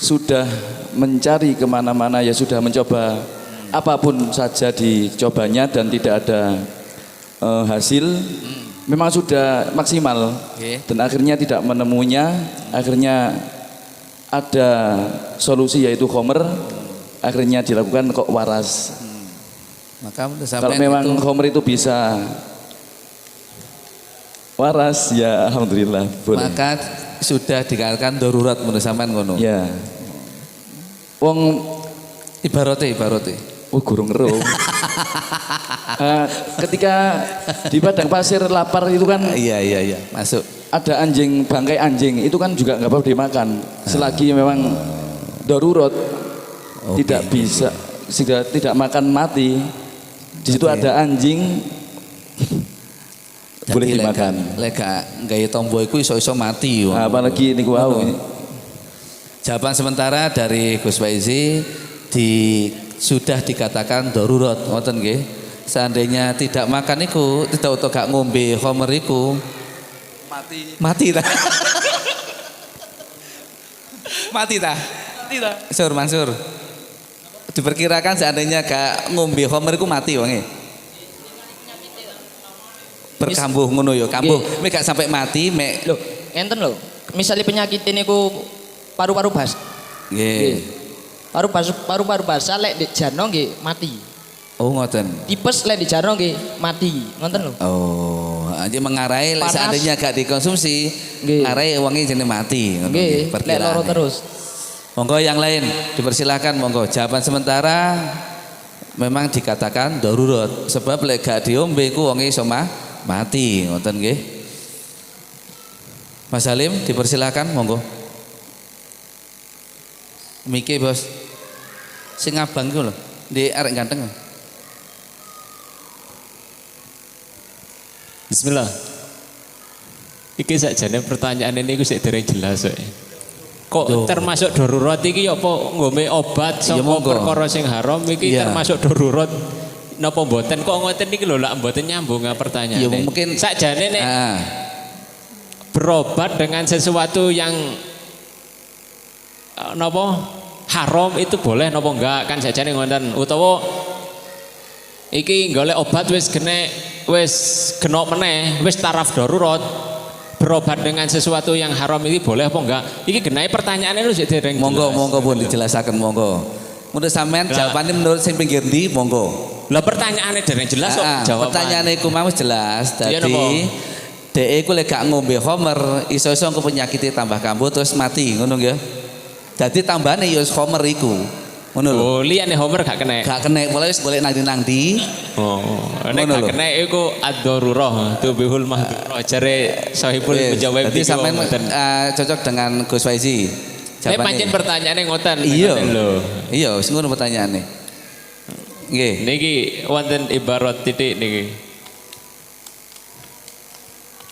sudah mencari kemana-mana ya sudah mencoba apapun saja dicobanya dan tidak ada hasil memang sudah maksimal dan akhirnya tidak menemunya, akhirnya ada solusi yaitu khamr, akhirnya dilakukan kok waras. Maka kalau memang khamr itu bisa waras ya alhamdulillah boleh. Maka sudah dikatakan darurat menurut sampean ngono. Ya. Wong ibarate. Oh gurung ero. Ketika di padang pasir lapar itu kan iya masuk. Ada anjing, bangkai anjing itu kan juga nggak apa-apa dimakan. Selagi memang darurat tidak bisa tidak makan mati. Di situ ada anjing boleh dimakan. Lega gaya tombo iku iso-iso mati. Apalagi niku wau. Jawaban sementara dari Gus Faizi sudah dikatakan darurat ngoten nggih. Seandainya tidak makan iku, tidak utawa gak ngombe khamr iku mati ta. Mati ta. Sur Mansur. Diperkirakan seandainya gak ngombe khamr iku mati wonge. Berkambuh ngono ya, kambuh. Mek gak sampai mati, mek lho, enten lho. Misalnya penyakit niku paru-paru basah. Nggih. Paru-paru basah lek di jano nggih mati. Oh ngoten. Tipes lek di jano nggih mati. Ngoten lho. Oh, jadi mengarai lek seandainya gak dikonsumsi, ngarai wonge jenenge mati ngono nggih. Lek loro terus. Monggo yang lain dipersilahkan monggo. Jawaban sementara memang dikatakan darurat sebab lek gak diombe ku wonge iso mati ngoten nggih. Mas Salim dipersilahkan monggo. Miki bos. Sing abang ku lho, ndek arek ganteng. Bismillah. Iki sakjane pertanyaan ini ku sik dereng jelas kok. Kok termasuk darurat iki apa ngombe obat saka perkara sing haram iki termasuk darurat napa mboten? Kok ngoten iki lho lak mboten nyambung pertanyaane. Ya mungkin sakjane nek berobat dengan sesuatu yang napa haram itu boleh napa enggak kan sakjane ngoten utawa iki golek obat wis kena meneh wis taraf darurat berobat dengan sesuatu yang haram ini boleh apa enggak? Iki genahe pertanyaane lu sik dereng. Monggo pun dijelasaken monggo. Menurut sampean jawabane menurut sing pinggir ndi monggo. Lah pertanyaane dereng jelas kok jawab. Pertanyaane iku mau jelas. Dadi dhek iku lek gak ngombe khamr iso-iso engko penyakite tambah kambuh terus mati ngono nggih. Dadi tambahane ya wis khamr iku. Ngono lho. Oh, liyane khamr gak kena. Gak kena, mulai wis golek nang ndi. Oh, nek gak kena iku ad-darurah tubihul mahdurah jare sahibul menjawab iki. Dadi sampean cocok dengan Gus Faizi. Nek pancen pertanyaane ngoten. Iya, wis ngono pertanyaane. Nggih. Niki wonten ibarat titik niki.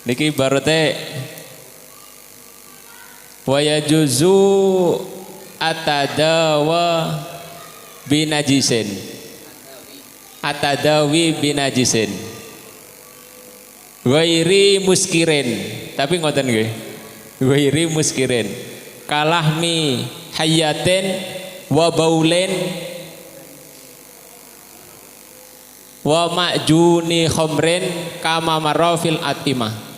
Niki ibarate wa yajuzu atadawa binajisin atadawi binajisin ghairi muskirin tapi ngoten nggih ghairi muskirin kalahmi hayatin wa baulin wa ma'juni khamrin kama marafil atimah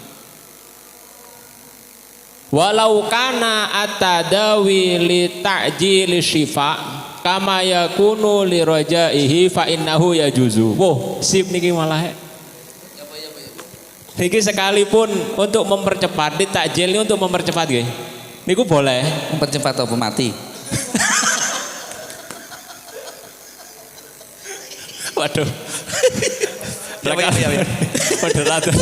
walau kana atadawi li ta'jili syifa kama yakunu li rajaihi fa innahu yajuzu. Wah, sip niki malah. Niki sekalipun untuk mempercepat di takjil ini untuk mempercepat nggih. Niku boleh mempercepat apa mati. Waduh. Moderator.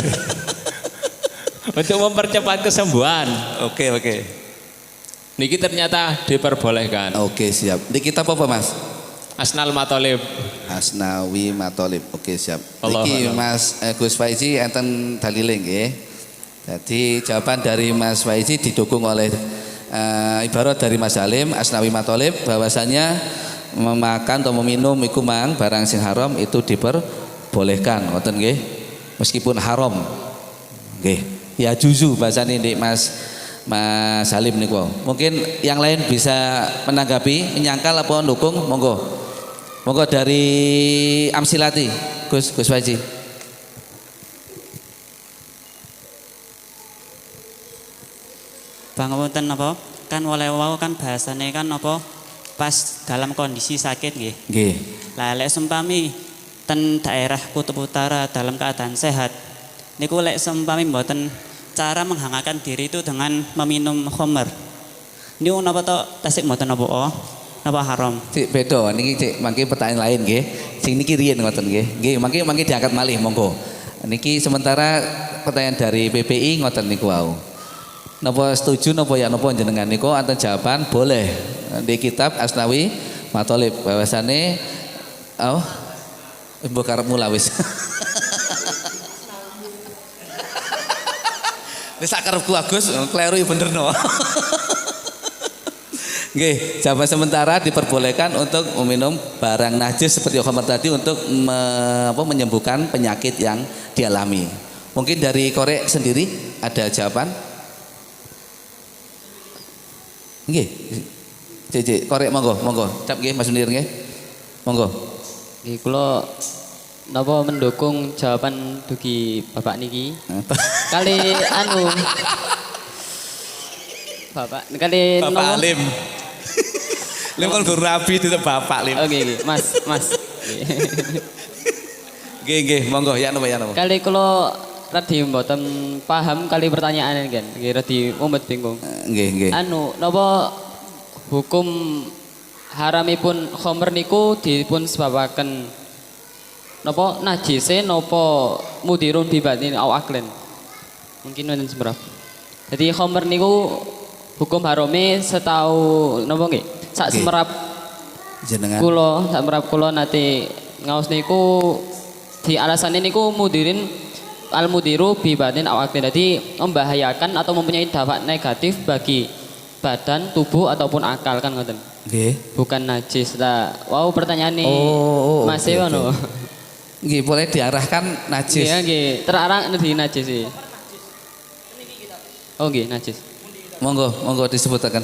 Untuk mempercepat kesembuhan. Oke. Niki ternyata diperbolehkan. Oke, siap. Di kitab apa Mas? Asnal Matolib. Asnawi Matolib. Oke, siap. Niki Mas Gus Faizi enten dalile nggih. Jadi jawaban dari Mas Faizi didukung oleh ibarat dari Mas Salim Asnawi Matolib bahwasanya memakan atau meminum iku mang barang sing haram itu diperbolehkan. Ngoten nggih. Meskipun haram. Nggih. Ya juzu bahasane Dik Mas Salim niku. Mungkin yang lain bisa menanggapi, menyangkal apa mendukung, monggo. Monggo dari Amsilati, Gus Faizi. Pangapunten napa? Kan oleh wau kan bahasane kan napa? Pas dalam kondisi sakit nggih. Nggih. Lah lek sempami ten daerah Kutub Utara dalam keadaan sehat niku lek sempami mboten cara menghangatkan diri itu dengan meminum khamr. Niku napa to tasik mboten napa napa haram? Cik beda niki cik mangke pertanyaan lain nggih. Sing niki riyen ngoten nggih. Nggih mangke diangkat malih monggo. Niki sementara pertanyaan dari PPI ngoten niku wau. Napa setuju napa ya napa jenengan niku anten jawaban boleh di kitab Asnawi Matolib bahwasane mbok karepmu lah wis. Wis sak karepku Agus, kleru ya bener no. Nggih, jawaban sementara diperbolehkan untuk meminum barang najis seperti khamr tadi untuk menyembuhkan penyakit yang dialami. Mungkin dari Korek sendiri ada jawaban? Nggih. Cek Korek monggo. Cap nggih Mas Munir nggih. Monggo. Nggih kula napa mendukung jawaban dugi Bapak niki. Kali Bapak kali Bapak Alim. Lim kon guru rabi itu Bapak Lim. Oke, Mas. Nggih, monggo ya napa. Kali kula radi mboten paham kali pertanyaan kan. Nggih radi mumet bingung. Nggih. Napa hukum haramipun khamr niku dipun sebabaken napa najise napa mudirun bibatin au aklen. Mungkin wonten seberapa. Jadi khamr niku hukum harame setau napa nggih? sak semerap jenengan sak semerap kula nate ngaos niku di alasan niku mudirin al mudiru bi batin awaktin. Jadi membahayakan atau mempunyai dampak negatif bagi badan, tubuh ataupun akal kan ngoten. Nggih. Bukan najis lah. Wow, pertanyaan nih. Mas okay, Ewono. Nggih, boleh diarahkan najis. Iya, nggih. Terarah di najis sih. Oh, nggih, najis. Monggo disebutaken.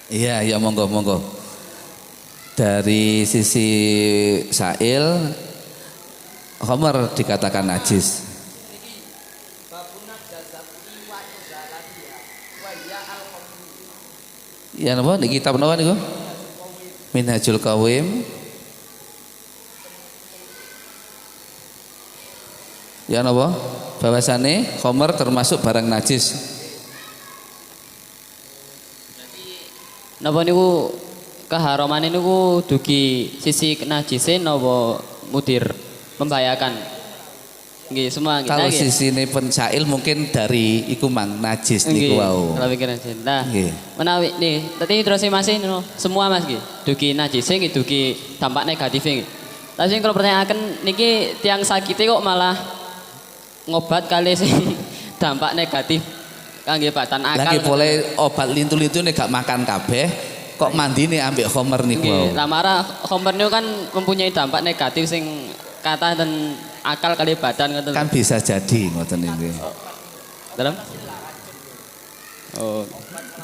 Iya, monggo. Dari sisi Sa'il, khamar dikatakan najis. Ya napa niki kitab napa niku? Minhajul Qawim. Ya napa? Bahwasane khamar termasuk barang najis. Napa niku keharamane niku dugi sisi najise napa mudir membahayakan? Nggih, semua kita. Kalau sisine pensail mungkin dari iku mang najis niku wau. Kalau pikir najis. Nah, nggih. Menawi nih, tadi terus masih semua Mas nggih. Dugi najise nggih dugi dampak negatifnya nggih. Tapi kalau pertanyaan niki tiang sakite kok malah ngobat kali sing dampak negatif kangge badan akal. Lagi boleh obat lintu-lintu nek gak makan kabeh kok mandine ambek khamar niku wau. Lah marah khamar niku kan mempunyai dampak negatif sing kata dan akal kali badan ngoten. Kan bisa jadi ngoten niku. Dalam? Oh.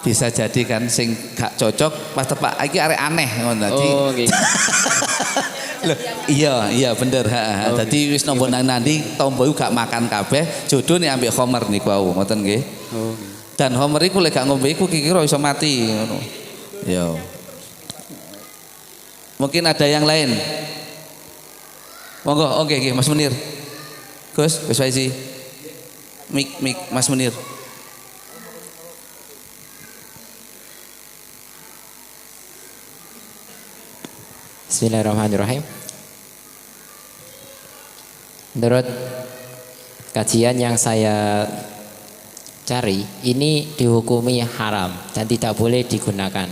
Bisa jadi kan sing gak cocok pas tepak iki arek aneh ngono dadi. Oh, nggih. Loh, iya bener. Dadi wis nomor nanti tombo gak makan kabeh, jodone ambek khamar niku wau ngoten nggih. Oh. Dan khamar iku lek gak ngombe iku kira iso mati ngono. Ya. Mungkin ada yang lain. Monggo, oke, Mas Munir. Gus Faizi. Mik Mas Munir. Bismillahirrahmanirrahim. Menurut kajian yang saya cari, ini dihukumi haram dan tidak boleh digunakan.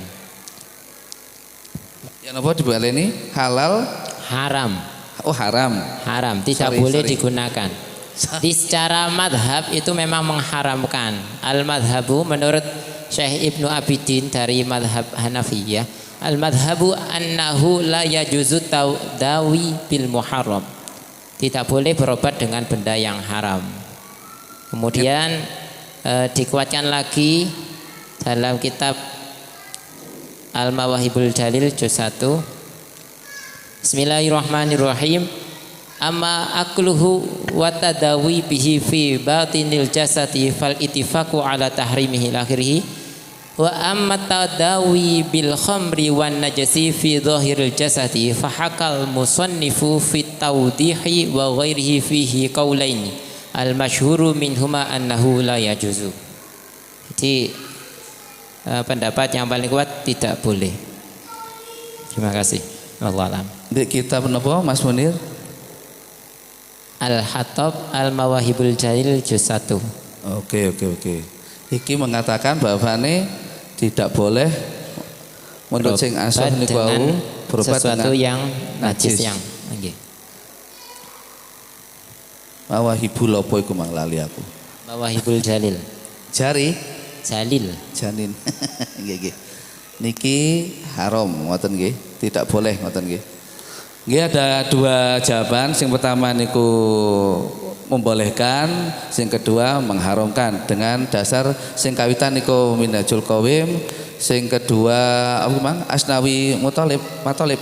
Ya napa dibaleni? Halal? Haram. Oh haram. Haram, tidak boleh digunakan. Di secara madhab itu memang mengharamkan. Al-madhabu menurut Syekh Ibnu Abidin dari madhab Hanafiyah, al-madhabu annahu la yajuzu dawi bil muharram. Tidak boleh berobat dengan benda yang haram. Kemudian dikuatkan lagi dalam kitab Al-Mawahibul Jalil juz 1. Bismillahirrahmanirrahim. Amma akluhu wa tadawi bihi fi batinil jasadi fal ittifaqu ala tahrimihi akhirih. Wa amma tadawi bil khamri wan najasi fi dhahiril jasadi fa hakal musannifu fi tawdihi wa ghairihi fihi qaulaini al masyhuru minhuma annahu la yajuzu. Jadi pendapat yang paling kuat tidak boleh. Terima kasih. Wallahu a'lam. Di kitab napa Mas Munir? Al-Hattab Al-Mawahibul Jalil juz 1. Oke. Iki mengatakan bahwane tidak boleh menurut sing asal niku wau berobat sesuatu dengan yang najis yang nggih. Mawahibul apa iku mang lali aku. Mawahibul Jalil. Jari Jalil. Janin. Nggih. Niki haram ngoten nggih, tidak boleh ngoten nggih. Nggih ada dua jawaban, sing pertama niku membolehkan, sing kedua mengharamkan dengan dasar sing kawitan niku Minhajul Qawim, sing kedua apa mang Asnawi Mathalib.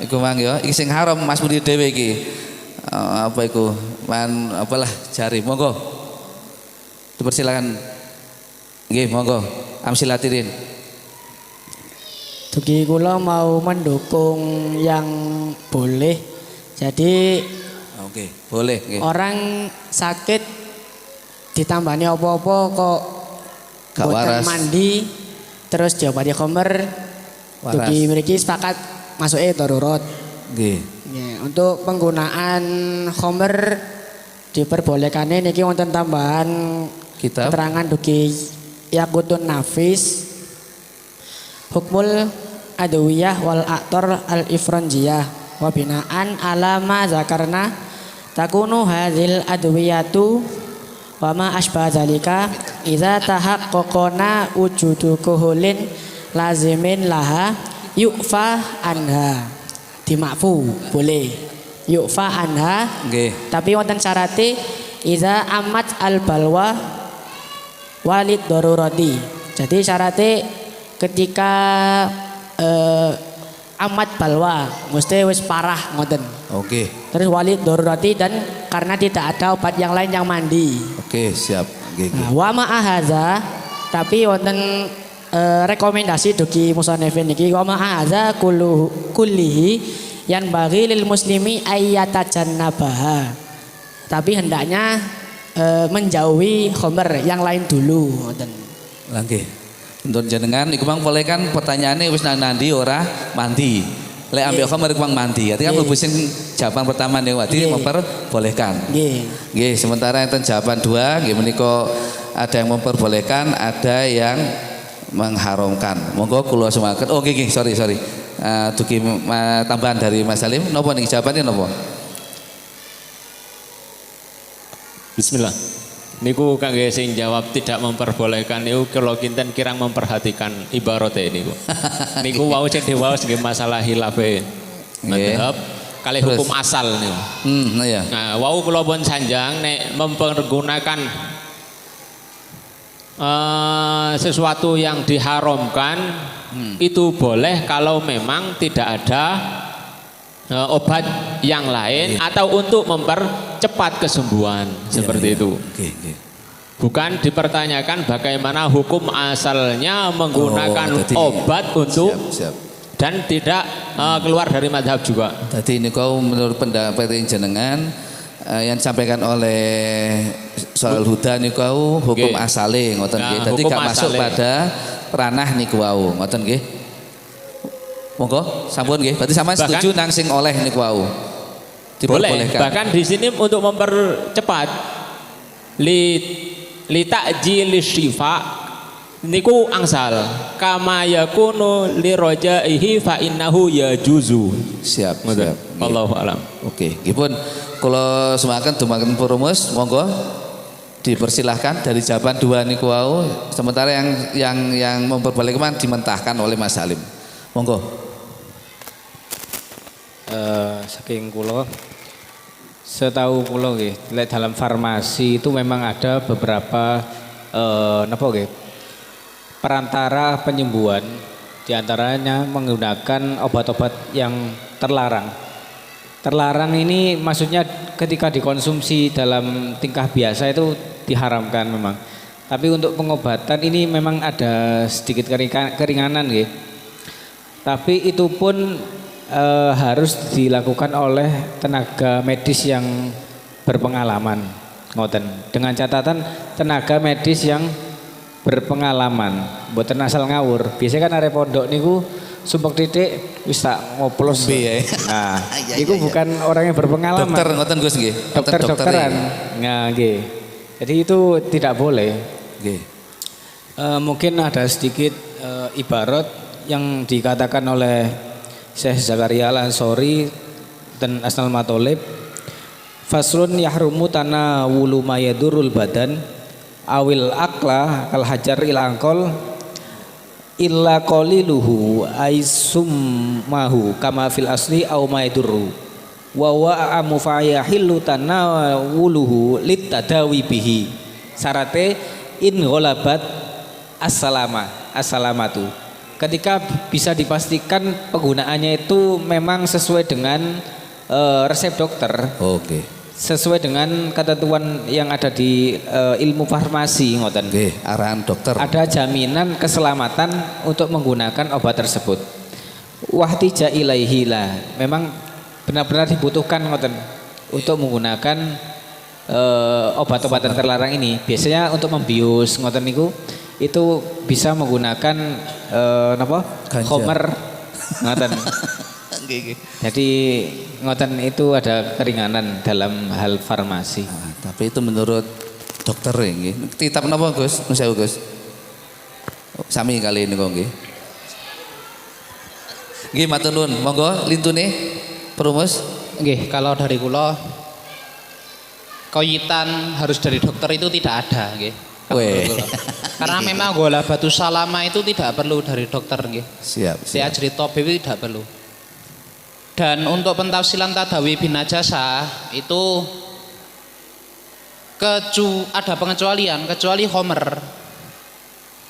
Iku mang ya, iki sing haram Mas Budi dhewe iki. Apa iku? Man apalah jari, monggo. Dipersilakan. Nggih, monggo. Amsilatirin. Dugi kula mau mendukung yang boleh. Jadi oke, boleh nggih. Orang sakit ditambani apa-apa kok gak waras mandi terus diobati khamr. Dugi mriki sepakat masuke darurat. Nggih. Untuk penggunaan khamr diperbolehkane niki wonten tambahan kitab keterangan dugi Yaqutun Nafis Hukmul Adwiyah wal Aktor al Ifranjiyah wa binaan alama zakarna takunu hadhil adwiyatu wa ma asbah zalika idza tahaqqaqana wujudu kuhulin lazimin laha yu'fa anha dimakfu boleh yu'fa anha tapi wonten syarate idza amat al balwa walid darurati jadi syarate ketika amat balwa mesti wis parah ngoten. Oke. Terus walid darurati dan karena tidak ada obat yang lain yang mandi. Oke, siap. Nah, wa ma'ahaza tapi wonten rekomendasi dugi musannifin niki wa ma'ahaza kullihi yang bagi lil muslimi ayyatajannabaha. Tapi hendaknya menjauhi khamr yang lain dulu ngoten. Nggih. Untuk jenengan iku Mang boleh kan pertanyaannya wis nandi ora mandi. Lek ambil khamr iku Mang mandi. Artinya kan mlebu jawaban pertama nih wadi memperbolehkan. Nggih, sementara enten jawaban 2 nggih menika ada yang memperbolehkan, ada yang mengharamkan. Monggo kula sumaken. Oh nggih, sorry. Dugi tambahan dari Mas Salim. Napa niki jawabannya napa? Bismillah. Niku kangge sing jawab tidak memperbolehkan niku kalau kinten kirang memperhatikan ibaratnya niku. Niku wau cek diwaos nggih masalah khilafe. Madhab kali hukum asal niku. Iya. Nah, wau kula pun sanjang nek mempergunakan sesuatu yang diharamkan itu boleh kalau memang tidak ada obat yang lain atau untuk mempercepat kesembuhan seperti itu. Bukan dipertanyakan bagaimana hukum asalnya menggunakan obat untuk dan tidak keluar dari madhab juga. Tadi ini kau menurut pendapat jenengan yang disampaikan oleh soal huda ini kau hukum asale ngoten nggih. Dadi gak masuk pada ranah niku wau ngoten nggih. Monggo sampun nggih. Berarti sampean setuju nang sing oleh niku wau. Boleh. Bahkan di sini untuk mempercepat li ta'jil syifa niku angsal kama yakunu li rajaihi fa innahu yajuzu. Siap. Allahu alam. Oke, nggih pun kula semaken dumaken Purumus monggo dipersilahkan dari jawaban 2 niku wau. Sementara yang memperbolehkan dimentahkan oleh Mas Salim. Monggo. Saking kula setahu kula nggih lek dalam farmasi itu memang ada beberapa napa nggih perantara penyembuhan diantaranya menggunakan obat-obat yang terlarang. Terlarang ini maksudnya ketika dikonsumsi dalam tingkah biasa itu diharamkan memang. Tapi untuk pengobatan ini memang ada sedikit keringanan nggih. Tapi itu pun harus dilakukan oleh tenaga medis yang berpengalaman ngoten dengan catatan tenaga medis yang berpengalaman mboten asal ngawur biasanya kan arep pondok niku sumpek titik wis tak ngoplos nah iku bukan orang yang berpengalaman dokter ngoten Gus nggih dokter-dokteran nah nggih jadi itu tidak boleh nggih mungkin ada sedikit ibarat yang dikatakan oleh Syekh Zakaria Al-Ansori dan Asnal Matolib faslun yahrumu tanawulu mayadurul badan awil akla kal hajar il angkol illa qaliluhu aisummahu kama fil asli aw mayadurru wa wa'amu fa'yahillu tanawuluhu litadawi bihi syarate in ghalabat assalamatu ketika bisa dipastikan penggunaannya itu memang sesuai dengan resep dokter. Oke. Sesuai dengan ketentuan yang ada di ilmu farmasi ngoten. Oke, arahan dokter. Ada jaminan keselamatan untuk menggunakan obat tersebut. Wahtija ilaihi lah. Memang benar-benar dibutuhkan ngoten untuk menggunakan obat-obatan terlarang ini. Biasanya untuk membius ngoten niku itu bisa menggunakan khamr ngoten. Jadi ngoten itu ada keringanan dalam hal farmasi. Tapi itu menurut dokter nggih. Kitab napa Gus? Nusa Gus. Sami kali niku nggih. Nggih matur nuwun. Monggo lintune Perumus. Nggih, kalau dari kula koyitan harus dari dokter itu tidak ada nggih. Karena memang gola batu salama itu tidak perlu dari dokter nggih. Siap. Liajri tobib itu tidak perlu. Dan untuk pentafsilan tadawi binajasa itu ada pengecualian kecuali homer.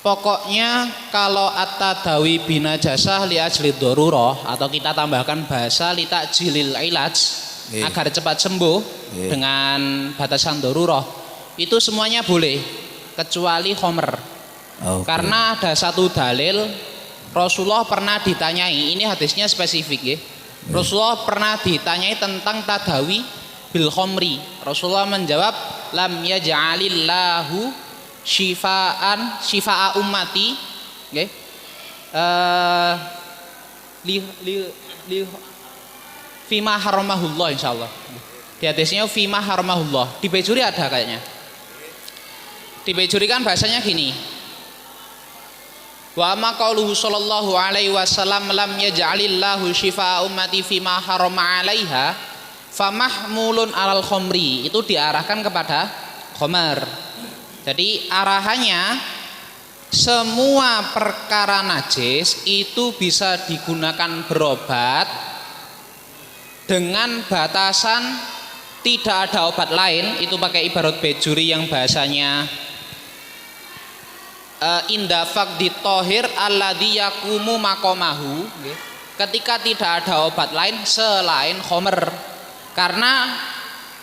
Pokoknya kalau at-tadawi binajasah li ajli darurah atau kita tambahkan bahasa li ta'jilil ilaj agar cepat sembuh dengan batasan darurah itu semuanya boleh kecuali homer. Karena ada satu dalil Rasulullah pernah ditanyai, ini hadisnya spesifik ya. Rasulullah pernah ditanyai tentang tadawi bil khomri. Rasulullah menjawab lam yaj'alillahu shifa'a ummati nggih. Fima haramahullah insyaallah. Di hadisnya fima haramahullah. Di Bejuri ada kayaknya. Di Bejuri kan bahasanya gini. Wa ma qauluhu sallallahu alaihi wasallam lam yaj'alillahu shifa'a ummati fima harama 'alaiha famahmulun 'alal khamri. Itu diarahkan kepada khamar. Jadi arahannya semua perkara najis itu bisa digunakan berobat dengan batasan tidak ada obat lain. Itu pakai ibarat Bejuri yang bahasanya inda faqdi tohir alladhi yakumu makomahu, ketika tidak ada obat lain selain khomer. Karena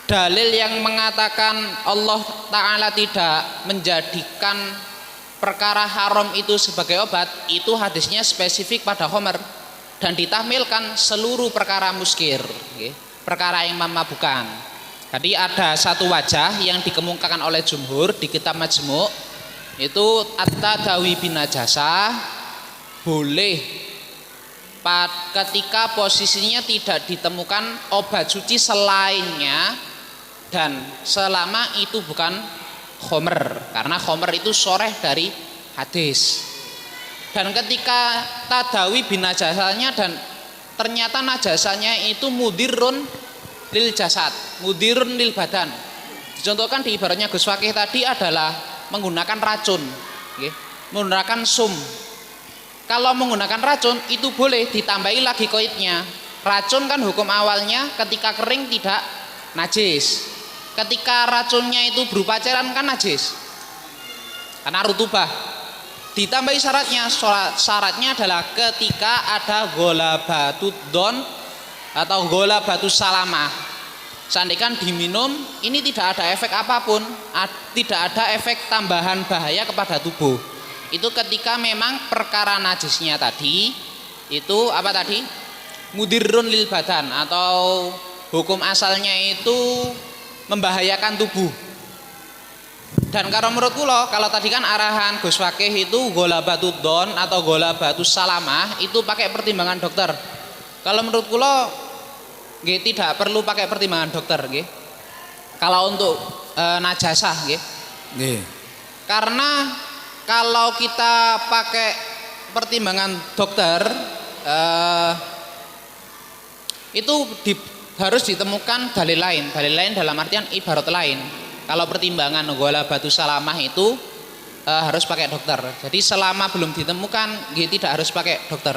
dalil yang mengatakan Allah Ta'ala tidak menjadikan perkara haram itu sebagai obat, itu hadisnya spesifik pada khomer dan ditahmilkan seluruh perkara muskir, perkara yang memabukkan. Jadi ada satu wajah yang dikemukakan oleh jumhur di kitab Majmu' itu at-tadawi binajasah boleh ketika posisinya tidak ditemukan obat suci selainnya dan selama itu bukan khomer, karena khomer itu soreh dari hadis. Dan ketika tadawi binajasahnya dan ternyata najasanya itu mudirun lil jasad, mudirun lil badan. Dicontohkan di ibaratnya Gus Fakih tadi adalah menggunakan racun, menggunakan sum. Kalau menggunakan racun itu boleh ditambahi lagi koidnya. Racun kan hukum awalnya ketika kering tidak najis. Ketika racunnya itu berupa cairan kan najis karena rutubah. Ditambahi syaratnya adalah ketika ada gola batu don atau gola batu salamah. Seandainya diminum ini tidak ada efek apapun, tidak ada efek tambahan bahaya kepada tubuh. Itu ketika memang perkara najisnya tadi itu apa tadi? Mudirrun lil badan atau hukum asalnya itu membahayakan tubuh. Dan kalau menurut kula, kalau tadi kan arahan Gus Fakih itu gola batu don atau gola batu salamah itu pakai pertimbangan dokter. Kalau menurut kula nggih tidak perlu pakai pertimbangan dokter nggih. Kalau untuk najasah nggih. Nggih. Karena kalau kita pakai pertimbangan dokter itu harus ditemukan dalil lain dalam artian ibarat lain. Kalau pertimbangan gola batu salamah itu harus pakai dokter. Jadi selama belum ditemukan tidak harus pakai dokter.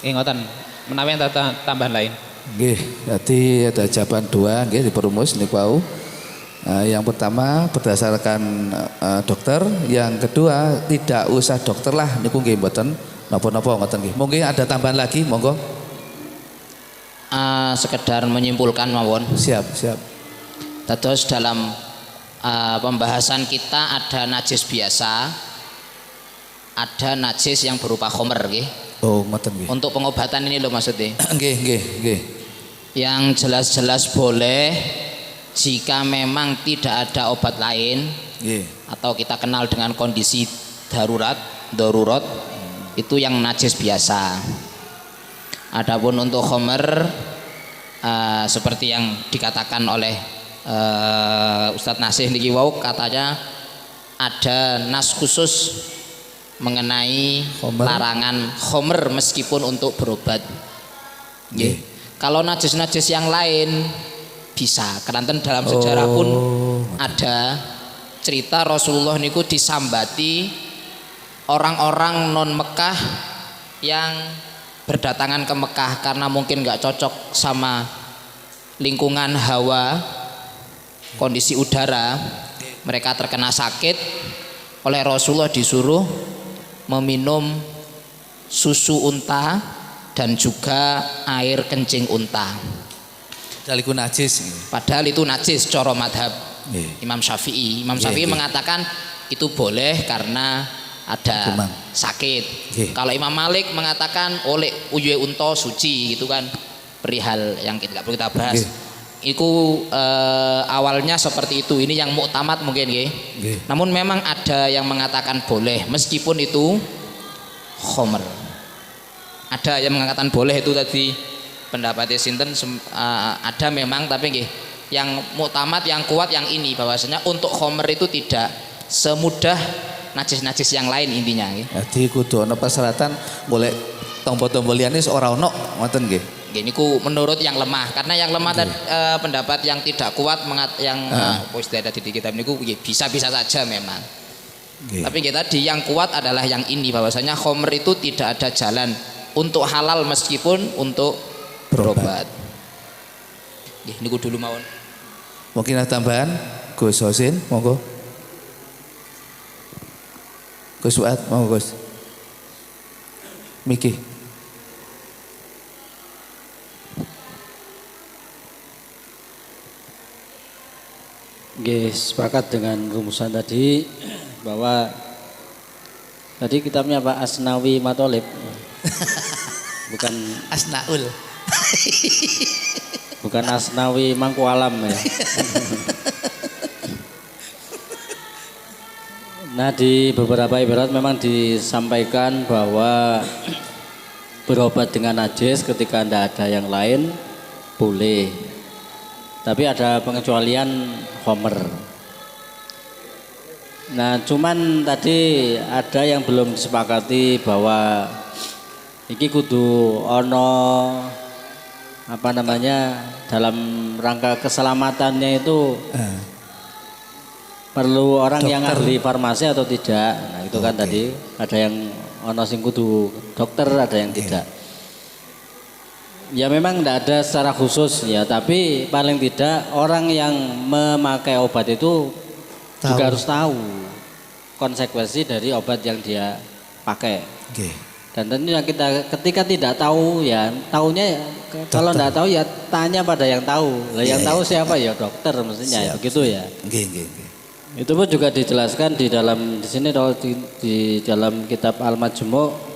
Ngoten, menawi tambahan lain. Nggih, jadi ada jawaban dua nggih di perumus niku wau. Yang pertama berdasarkan dokter, yang kedua tidak usah dokter lah niku nggih mboten napa-napa ngoten nggih. Mungkin ada tambahan lagi, monggo. Sekedar menyimpulkan mawon. Siap. Terus dalam pembahasan kita ada najis biasa, ada najis yang berupa khomer nggih. Oh, ngoten nggih. Untuk pengobatan ini loh maksudnya. Nggih. Yang jelas-jelas boleh jika memang tidak ada obat lain, atau kita kenal dengan kondisi darurat, itu yang najis biasa. Adapun untuk khomer seperti yang dikatakan oleh Ustadz Nasih niki wau, katanya ada nas khusus mengenai larangan khomer meskipun untuk berobat. Nggih. Kalau najis-najis yang lain bisa. Keranten dalam sejarah pun ada cerita Rasulullah niku disambati orang-orang non Mekah yang berdatangan ke Mekah karena mungkin nggak cocok sama lingkungan hawa, kondisi udara, mereka terkena sakit. Oleh Rasulullah disuruh meminum susu unta dan juga air kencing unta. Padahal itu najis coro madhab Imam Syafi'i. Imam Syafi'i mengatakan itu boleh karena ada sakit. Kalau Imam Malik mengatakan oleh uyue unta suci, gitu kan, perihal yang tidak perlu kita bahas. Itu awalnya seperti itu. Ini yang muktamad mungkin ya. Namun memang ada yang mengatakan boleh meskipun itu khomer. Ada yang mengatakan boleh itu tadi pendapatnya sinten ada memang, tapi nggih yang muktamad yang kuat yang ini bahwasanya untuk khomer itu tidak semudah najis-najis yang lain intinya nggih. Jadi kudu ana persyaratan boleh tombol-tombol liyane ora ono ngoten nggih. Ini ku menurut yang lemah, karena yang lemah pendapat yang tidak kuat yang ada di kitab ini bisa-bisa saja memang. Tapi kita tadi yang kuat adalah yang ini bahwasanya khomer itu tidak ada jalan untuk halal meskipun untuk berobat. Ini ku dulu mawon. Mungkin ada tambahan, Gus Hosin, monggo. Gus Fuad, monggo Gus. Miki. Sepakat dengan rumusan tadi bahwa tadi kitabnya Pak Asnawi Matolib, bukan Asnaul, bukan Asnawi Mangku Alam ya. Nah, di beberapa ibarat memang disampaikan bahwa berobat dengan najis ketika tidak ada yang lain boleh, tapi ada pengecualian khomer. Nah, cuman tadi ada yang belum disepakati bahwa iki kudu ono dalam rangka keselamatannya itu perlu orang dokter yang ahli farmasi atau tidak. Nah, itu kan tadi ada yang ono sing kudu dokter, ada yang tidak. Ya memang tidak ada secara khusus ya, tapi paling tidak orang yang memakai obat itu juga harus tahu konsekuensi dari obat yang dia pakai. Dan tentunya kita ketika tidak tahu ya, taunya kalau tidak tahu ya tanya pada yang tahu. Lah yang tahu siapa ya dokter mestinya, ya, begitu ya. Itu pun juga dijelaskan di sini di dalam kitab Al-Majmu'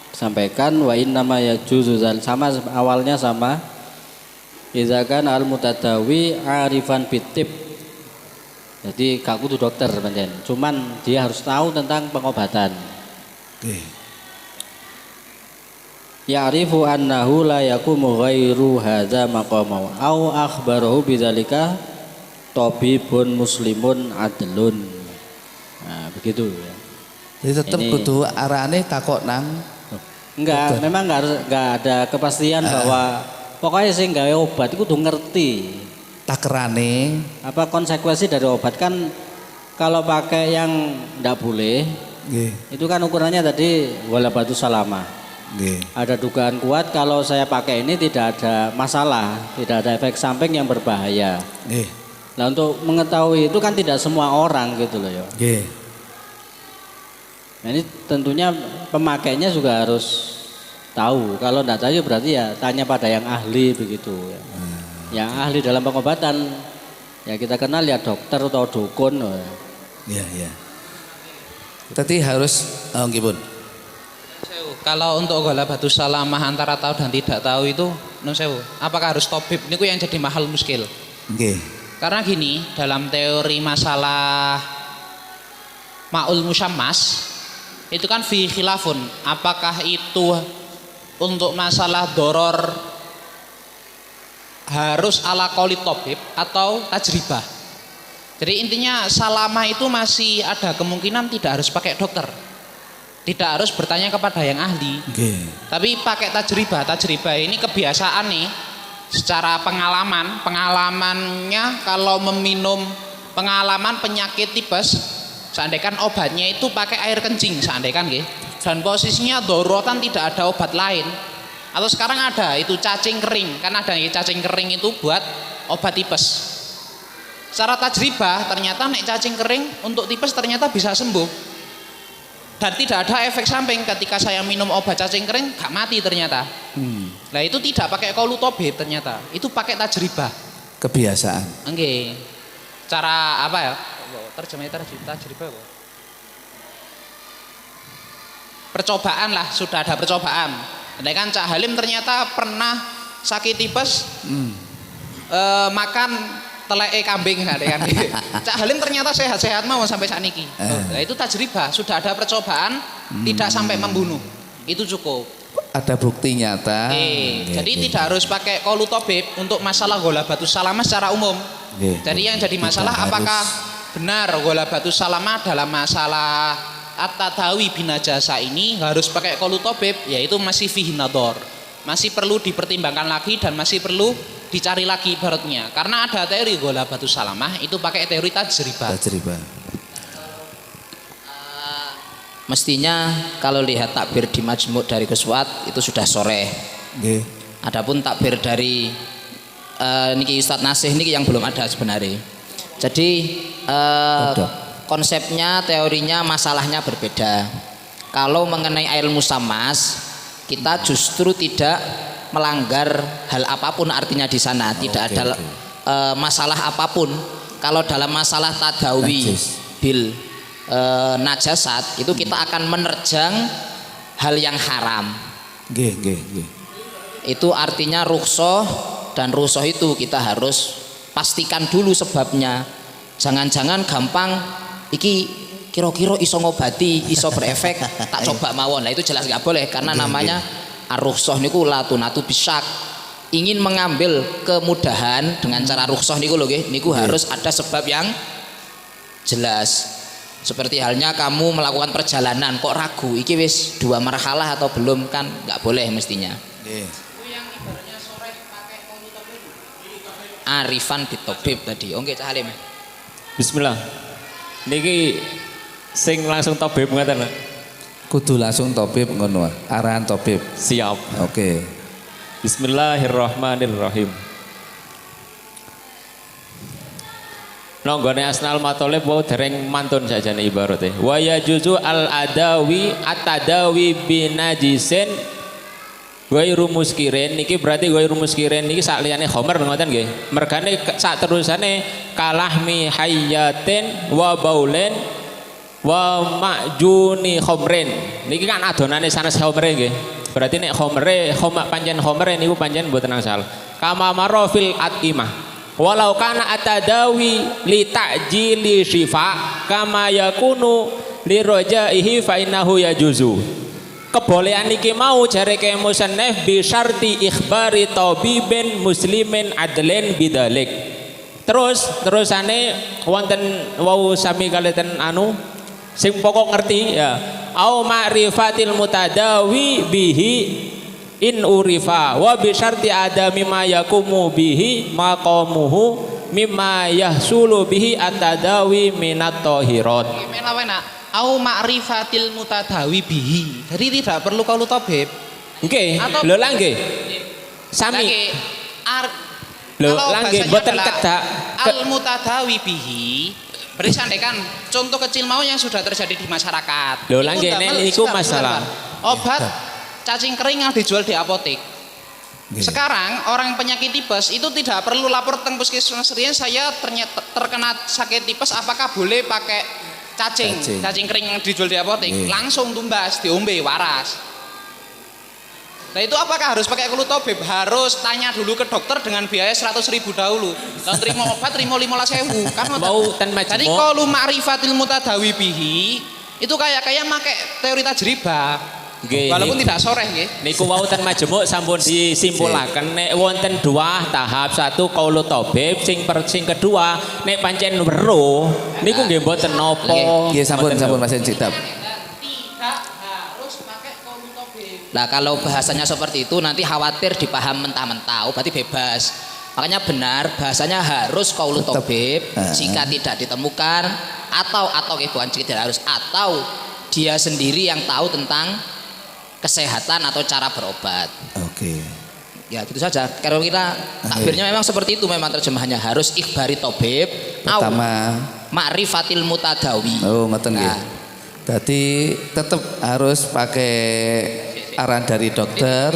sampaikan wa innama yajuzu sama awalnya sama idza kana al-mutadawi arifan bitib. Jadi gak kudu dokter pancen, cuman dia harus tahu tentang pengobatan. Ya'rifu annahu la yaqumu ghairu hadza maqamahu au akhbarahu bidzalika tabibun muslimun adlun. Nah, begitu ya. Jadi tetap kudu arane takok nang enggak, memang enggak ada kepastian bahwa pokoknya sing gawe obat itu kudu ngerti takerane apa konsekuensi dari obat. Kan kalau pakai yang enggak boleh, itu kan ukurannya tadi wala batu salama. Ada dugaan kuat kalau saya pakai ini tidak ada masalah, tidak ada efek samping yang berbahaya. Nah, untuk mengetahui itu kan tidak semua orang gitu loh ya. Nah, ini tentunya pemakainya juga harus tahu. Kalau tidak tahu berarti ya tanya pada yang ahli begitu ya. Yang ahli dalam pengobatan ya kita kenal ya dokter atau dukun. Iya. Tadi harus nggih, kalau untuk gola batu salamah antara tahu dan tidak tahu itu nun sewu, apakah harus tabib niku yang jadi mahal muskil? Karena gini, dalam teori masalah ma'ul musyammas itu kan fi khilafun, apakah itu untuk masalah doror harus ala qauli tabib atau tajribah. Jadi intinya salamah itu masih ada kemungkinan tidak harus pakai dokter. Tidak harus bertanya kepada yang ahli. Tapi pakai tajribah. Tajribah ini kebiasaan nih. Secara pengalamannya kalau meminum pengalaman penyakit tipes, seandainya obatnya itu pakai air kencing, seandainya nggih. Dan posisinya dorotan tidak ada obat lain. Atau sekarang ada itu cacing kering, kan ada cacing kering itu buat obat tipes. Secara tajribah ternyata nek cacing kering untuk tipes ternyata bisa sembuh. Dan tidak ada efek samping ketika saya minum obat cacing kering gak mati ternyata. Nah itu tidak pakai qaulu tabib ternyata, itu pakai tajribah. Kebiasaan. Oke. Cara apa ya? Terjemahnya tajribah apa? Percobaan lah, sudah ada percobaan. Nah kan Cak Halim ternyata pernah sakit tipes, makan teleke kambing kan. Cak Halim ternyata sehat-sehat mau sampai saat ini. Nah itu tajribah, sudah ada percobaan, tidak sampai membunuh. Itu cukup. Ada bukti nyata. Jadi tidak harus pakai qaulu tabib untuk masalah ghalabatus salamah secara umum. Jadi yang jadi masalah apakah benar ghalabatus salamah dalam masalah at-tadawi binajasa ini harus pakai qaulu tabib, yaitu masih fihi nadhar. Masih perlu dipertimbangkan lagi dan masih perlu dicari lagi ibaratnya. Karena ada teori ghalabatus salamah itu pakai teori tajribah. Mestinya kalau lihat takbir di Majmu' dari Gus Fuad itu sudah sore. Adapun takbir dari niki Ustadz Nasih niki yang belum ada sebenarnya. Jadi konsepnya, teorinya, masalahnya berbeda. Kalau mengenai air musammas, kita justru tidak melanggar hal apapun artinya di sana, tidak ada masalah apapun. Kalau dalam masalah tadawi bil najasat itu kita akan menerjang hal yang haram. Itu artinya rukhsah, dan rukhsah itu kita harus pastikan dulu sebabnya. Jangan-jangan gampang iki kira-kira iso ngobati, iso berefek, tak coba mawon. Nah itu jelas nggak boleh karena namanya ar-rukhsah niku latunatu bisyak. Ingin mengambil kemudahan dengan cara rukhsah niku lho nggih, niku harus ada sebab yang jelas. Seperti halnya kamu melakukan perjalanan kok ragu iki wis 2 marhalah atau belum, kan nggak boleh mestinya. Arifan bitobib tadi. Oke Cak Halim. Bismillah. Niki sing langsung tabib ngaten. Kudu langsung tabib ngono. Arahan tabib. Siap. Oke. Bismillahirrahmanirrahim. Nonggone Asnal Matolib wau dereng mantun sajane ibarate. Wa yajuzu al-adawi at-tadawi binajisin ghairu muskirin. Niki berarti ghairu muskirin niki sak liyane khamr ngoten nggih. Mergane sak terusane kalahmi hayyatin wa baulen wa ma'juni khamrin. Niki kan adonane sanes khamre nggih. Berarti nek khamre khomak pancen khamre niku pancen mboten angsal. Kama marofil atimah. Walau kana atadawi li ta'jili syifa kama yakunu li rajaihi fa innahu yajuzu. Kebolehan iki mau jare ke musannaf bi syarti ikhbari tabibin muslimin adlen bidalik. Terusane wonten wau sami kaleten anu sing pokok ngerti ya. Au ma'rifatil mutadawi bihi in urifa wa bi syarti adami ma yakumu bihi maqamuhu mimma yahsulu bihi at-tadawi minat tahirat. Au ma'rifatil mutadawi bihi. Jadi tidak perlu qaulu tabib. Nggih. Lho lah nggih. Sami. Lho lah nggih mboten kedak al mutadawi bihi. Berarti sandekan contoh kecil mau yang sudah terjadi di masyarakat. Lho lah nggih niku masalah. Obat cacing kering yang dijual di apotek. Sekarang orang penyakit tipes itu tidak perlu lapor teng puskesmas riyen saya ternyata terkena sakit tipes, apakah boleh pakai cacing kering yang dijual di apotek? Langsung tumbas, diombe waras. Nah itu apakah harus pakai qaulu tabib? Harus tanya dulu ke dokter dengan biaya 100.000 dahulu. Kalau terima obat terima 15.000 kan. Jadi qaulu ma'rifatil mutadawi bihi itu kayak pakai teori tajribah. Walaupun tidak sore nggih. Niku wonten majemuk sampun disimpulaken nek wonten 2 tahap, 1 qaulu tabib, sing kedua nek pancen weruh niku nggih mboten napa. Nggih sampun Mas Citab. Tidak Nah kalau bahasanya seperti itu nanti khawatir dipaham mentah-mentah, oh berarti bebas. Makanya benar bahasanya harus qaulu thabib jika tidak ditemukan atau bukan jika tidak harus, atau dia sendiri yang tahu tentang kesehatan atau cara berobat. Oke. Ya gitu saja. Kira-kira takbirnya memang seperti itu, memang terjemahannya harus ikhbari thabib pertama ma'rifatil mutadawi. Oh ngoten nggih. Jadi tetap harus pakai arahan dari dokter,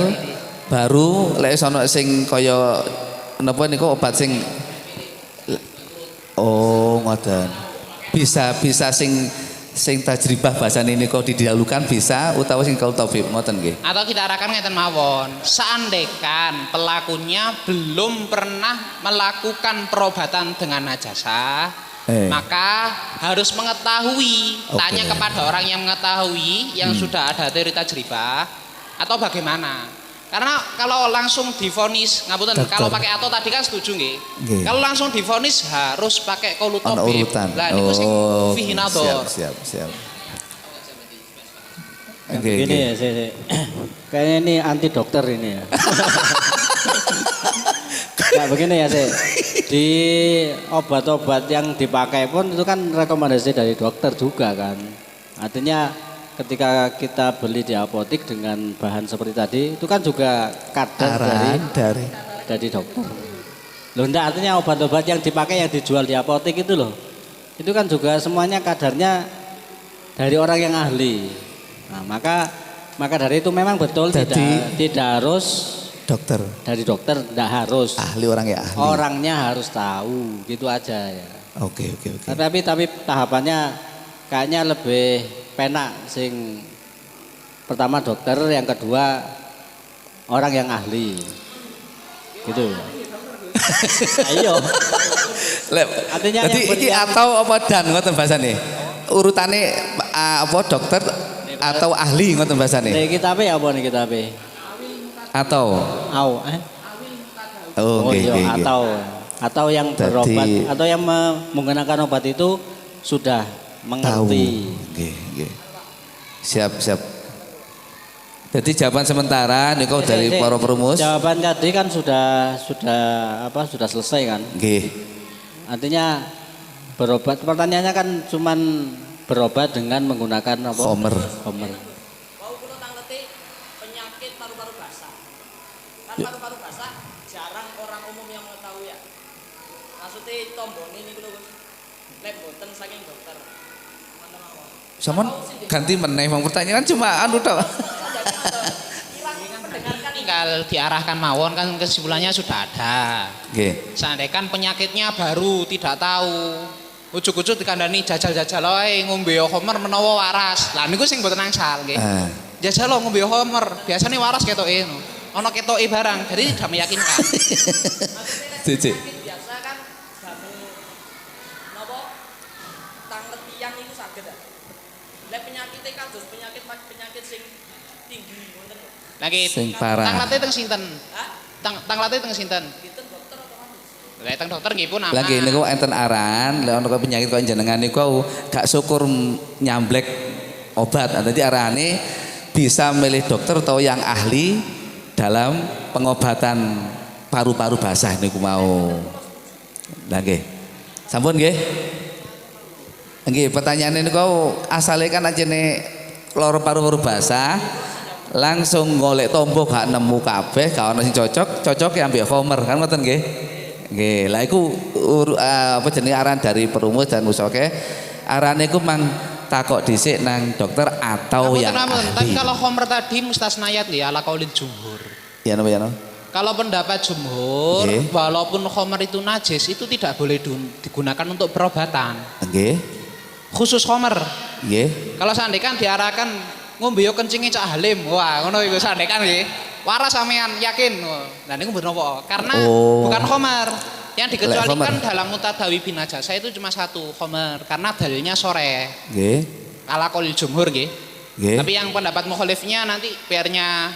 baru lek sono sing kaya napa niku obat sing oh ngoten. Bisa sing tajribah bahasa ini kok didahulukan bisa, utawa sing qaul thabib ngoten nggih. Atau kita arahkan ngeten mawon, seandainya pelakunya belum pernah melakukan perobatan dengan najasa, maka harus mengetahui, tanya kepada orang yang mengetahui, yang sudah ada teori tajribah, atau bagaimana. Karena kalau langsung divonis, ngapunten, kalau pakai atau tadi kan setuju nggih. Kalau langsung divonis harus pakai qaulu thabib. Lah niku sing fihi nadhar. Siap. Begini ya, kayaknya ini anti dokter ini ya. Nah begini ya, di obat-obat yang dipakai pun itu kan rekomendasi dari dokter juga kan. Artinya ketika kita beli di apotek dengan bahan seperti tadi itu kan juga kadar dari dokter. Loh enggak, artinya obat-obat yang dipakai yang dijual di apotek itu loh, itu kan juga semuanya kadarnya dari orang yang ahli. Nah, maka dari itu memang betul tidak harus dokter. Dari dokter tidak harus. Ahli orang ya ahli. Orangnya harus tahu, gitu aja ya. Oke. Tapi tahapannya kayaknya lebih penak sing pertama dokter, yang kedua orang yang ahli. Gitu. Ayo. Artinya jadi iki atau apa dan ngoten bahasane. Urutane apa dokter atau ahli ngoten bahasane. Nek kita apa ya apa nih kita apa? Atau Oh, iya, atau yang berobat atau yang menggunakan obat itu sudah mengerti. Nggih. Siap. Jadi jawaban sementara niku dari para perumus. Jawaban tadi kan sudah selesai kan? Nggih. Artinya berobat, pertanyaannya kan cuman berobat dengan menggunakan apa? Homer. Mau kula tangleti penyakit paru-paru basah. Kan paru-paru basah jarang orang umum yang mengetahui ya. Maksudnya tombone niku lho. Lek boten saking dokter. Sampun ganti meneh wong pertanyaan cuma anu tok. Tinggal diarahkan mawon kan kesimpulannya sudah ada. Nggih. Seandainya penyakitnya baru tidak tahu. Ujuk-ujuk dikandani jajal-jajal wae ngombe homer menawa waras. Lah niku sing mboten angsal nggih. Jajal lo ngombe homer, biasane waras ketoke. Ana ketoke barang, jadi tidak meyakinkan. Cicik. Biasa kan damel napa tangletian itu saged. Lek penyakite kados penyakit sing tinggi wonten lho. Lagi sing parah. Tanglate teng sinten? Tanglate teng sinten? Dinten dokter atau manusia? Lek teng dokter nggih pun aman. Lagi niku enten aran, lek ana penyakit kok jenengan niku gak syukur nyamblek obat. Dadi arane bisa milih dokter atau yang ahli dalam pengobatan paru-paru basah niku mau. Lah nggih. Sampun nggih? Nggih, pertanyaan niku asale kan ajene loro paru-paru basah. Langsung golek tombo gak nemu kabeh, gak ono sing cocok ya ambek Homer kan ngoten nggih. Nggih, lah iku apa jenenge aran dari perumus dan musoke. Arane iku mang takok dhisik nang dokter atau yang ahli. Tapi kalau Homer tadi mustasnayat ya ala qaulil jumhur. Ya no. Kalau pendapat jumhur, walaupun Homer itu najis, itu tidak boleh digunakan untuk perobatan. Nggih. Khusus Homer. Nggih. Kalau seandainya diarahkan ngombe yo kencinge Cak Halim. Wah, ngono iku sandekan nggih. Waras sampean yakin. Nah niku mboten apa? Karena bukan khamar. Yang dikecualikan dalam mutadawi bin najasa itu cuma satu khamar karena dalilnya sore. Nggih. Ala qaulil jumhur nggih. Nggih. Tapi yang pendapat mukhalifnya nanti PR-nya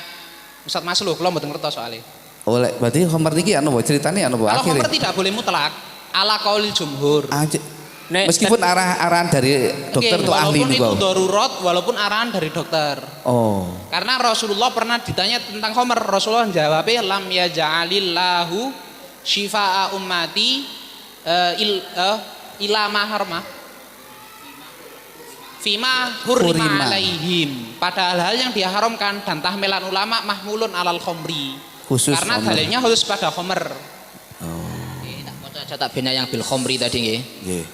Ustaz Masluh, kula mboten ngertos soalnya. Oh, berarti khamar niki anu ceritane anu Kalau akhire. khamar tidak boleh mutlak ala qaulil jumhur. Meskipun arahan dari dokter atau ahli walaupun niku. itu darurat, walaupun arahan dari dokter. Oh. Karena Rasulullah pernah ditanya tentang khamr, Rasulullah jawabnya lam yaj'alillahu syifaa ummati ila ma harma fima hurrima alaihim, pada hal-hal yang diharamkan, dan tahmilan ulama mahmulun alal khamri, khusus karena dalilnya khusus pada khamr. Tak maca catat bina yang bil khamri tadi nggih. Nggih.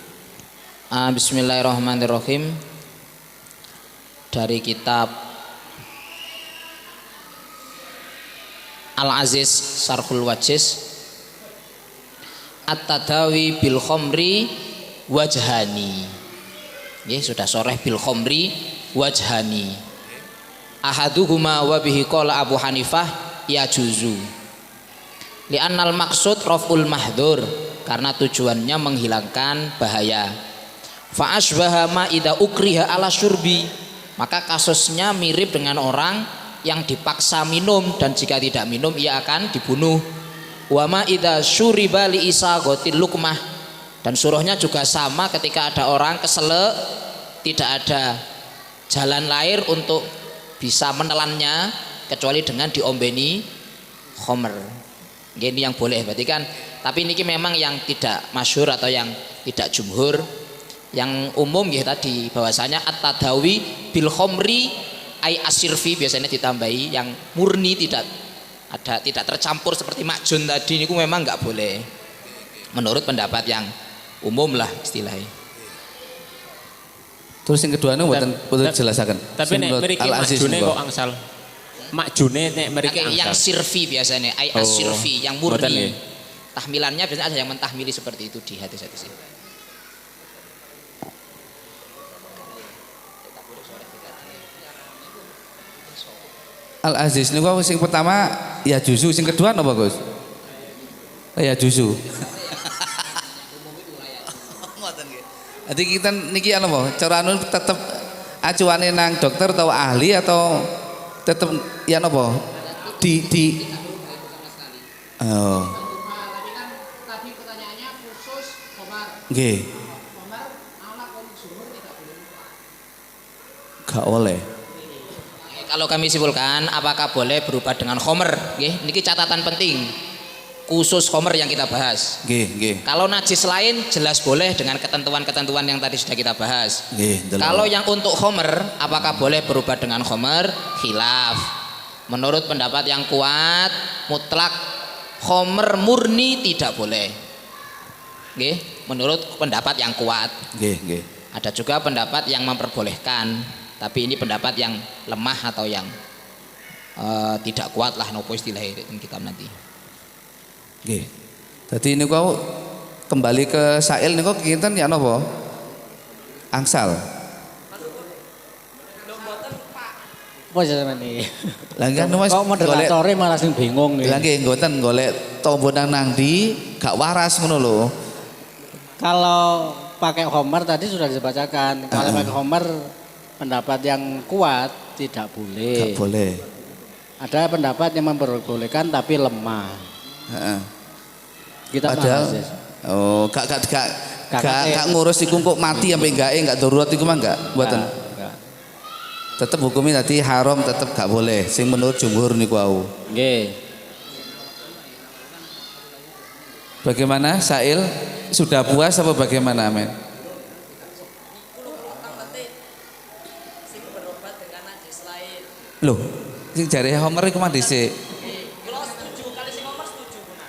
Bismillahirrahmanirrahim. Dari kitab Al-Aziz Sarhul Wajiz, At-Tadawi bil khamri wajhani. Nggih, sudah soreh bil khamri wajhani. Ahaduhuma wa bihi qala Abu Hanifah ya juzu. Li'annal maksud raf'ul mahdzur, karena tujuannya menghilangkan bahaya. Fa asbaha ma idza ukriha ala syurbi, maka kasusnya mirip dengan orang yang dipaksa minum dan jika tidak minum ia akan dibunuh. Wa ma idza syuriba li isaghatil luqmah, dan suruhnya juga sama ketika ada orang keselak, tidak ada jalan lain untuk bisa menelannya kecuali dengan diombeni khamr. Ini yang boleh berarti kan, tapi ini memang yang tidak masyhur atau yang tidak jumhur. Yang umum ya tadi bahwasanya at-tadawi bil khamri ai asirfi biasanya ditambahi, yang murni tidak tercampur seperti makjun tadi niku memang nggak boleh. Menurut pendapat yang umum lah istilahnya. Terus yang kedua niku boten jelasaken. Tapi nek mriki makjune kok angsal. Makjune nek mriki angsal. Yang sirfi biasanya ai asirfi yang murni. Tahmilannya biasanya ada yang mentahmili seperti itu di hadis-hadis ini. Al-Aziz niku sing pertama ya juzu, sing kedua napa Gus? Ya juzu. Jadi kita niki apa? Cara anu tetep acuane nang dokter atau ahli atau tetep ya napa? Di oh. Tadi pertanyaannya khusus khamar. Nggih. Khamar ala qaul jumhur tidak boleh. Gak oleh. Kalau kami simpulkan, apakah boleh berubah dengan khomer? Niki catatan penting. Khusus khomer yang kita bahas. Kalau najis lain jelas boleh dengan ketentuan-ketentuan yang tadi sudah kita bahas. Kalau yang untuk khomer, apakah boleh berubah dengan khomer? Khilaf. Menurut pendapat yang kuat, mutlak khomer murni tidak boleh. Menurut pendapat yang kuat. Ada juga pendapat yang memperbolehkan. Tapi ini pendapat yang lemah atau yang tidak kuat lah nopo istilahnya kita nanti. Oke. Jadi ini kau kembali ke Sail ini kau kinten ya nopo? Angsal. Apa jenenge iki? Lah kan Mas kok moderatore malah sing bingung iki. Lah nggih mboten golek tombo nang ndi gak waras ngono lho. Kalau pakai homer tadi sudah dibacakan. Kalau pakai homer pendapat yang kuat tidak boleh. Tidak boleh. Ada pendapat yang memperbolehkan tapi lemah. Kita padahal oh gak ngurus iku kok mati sampai enggak darurat iku mah enggak mboten. Tetap hukumnya tadi haram, tetap gak boleh. Sing menurut jumhur niku wau. Nggih. Bagaimana Sail? Sudah puas apa bagaimana men? Loh, sing jare Homer iku mah dhisik. Kula setuju, kali sing ngomong setuju punah.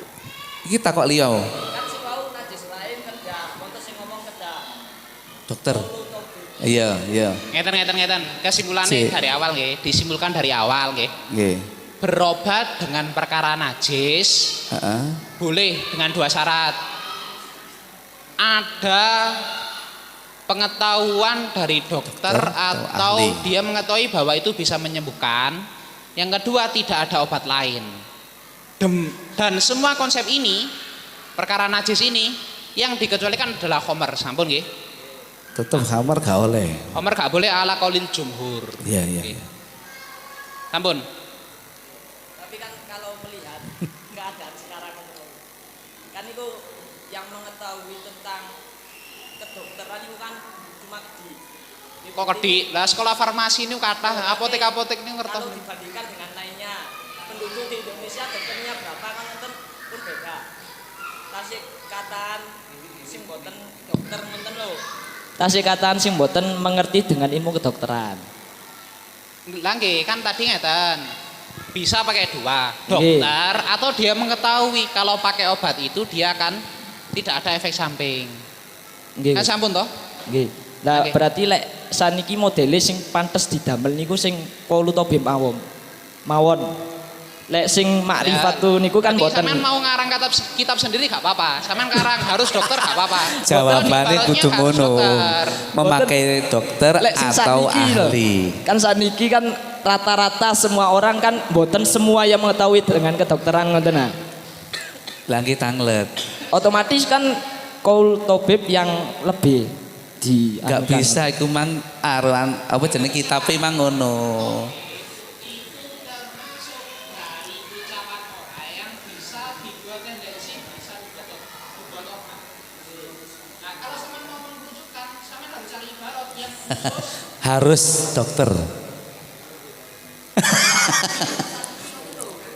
Iki takok liya. Kan sing wau najis lain kerja, montos sing ngomong kerja. Dokter. Iya. Ngeten. Kesimpulannya dari awal nggih, disimpulkan dari awal nggih. Nggih. Berobat dengan perkara najis boleh dengan dua syarat. Ada pengetahuan dari dokter atau dia mengetahui bahwa itu bisa menyembuhkan. Yang kedua, tidak ada obat lain. Dan semua konsep ini, perkara najis ini, yang dikecualikan adalah khomer. Sampun nggih. Tetap khamar gak oleh. Khomer gak boleh ala qaulil jumhur. Iya. Sampun. Tapi kan kalau melihat keadaan sekarang kan itu yang mengetahui tentang kedokteran itu kan cuma Kok kedik? Lah sekolah farmasi ini kathah, apotek-apotek ini ngertos. Kalau dibandingkan dengan lainnya, penduduk di Indonesia dokternya berapa kan nonton pun beda. Tasik kataan sing boten dokter nonton lho. Tasik kataan sing boten mengerti dengan ilmu kedokteran. Lah nggih, kan tadi ngeten. Bisa pakai dua, dokter atau dia mengetahui kalau pakai obat itu dia akan tidak ada efek samping. Nggih. Kan sampun toh? Nggih. Lah berarti lek saniki modele sing pantes didamel niku sing Paulutobim mawon. Lek sing makrifatu niku kan boten. Sampean mau ngarang kitab sendiri gak apa-apa. Sampean ngarang harus dokter gak apa-apa. Jawabannya kudu ngono. Memakai dokter atau ahli. Kan saniki kan rata-rata semua orang kan boten semua yang mengetahui dengan kedokteran ngoten nah. Lagi tanglet. Otomatis kan kaul tabib yang lebih gak bisa iku mang aran apa jenenge kitabe mang ngono. Harus dokter.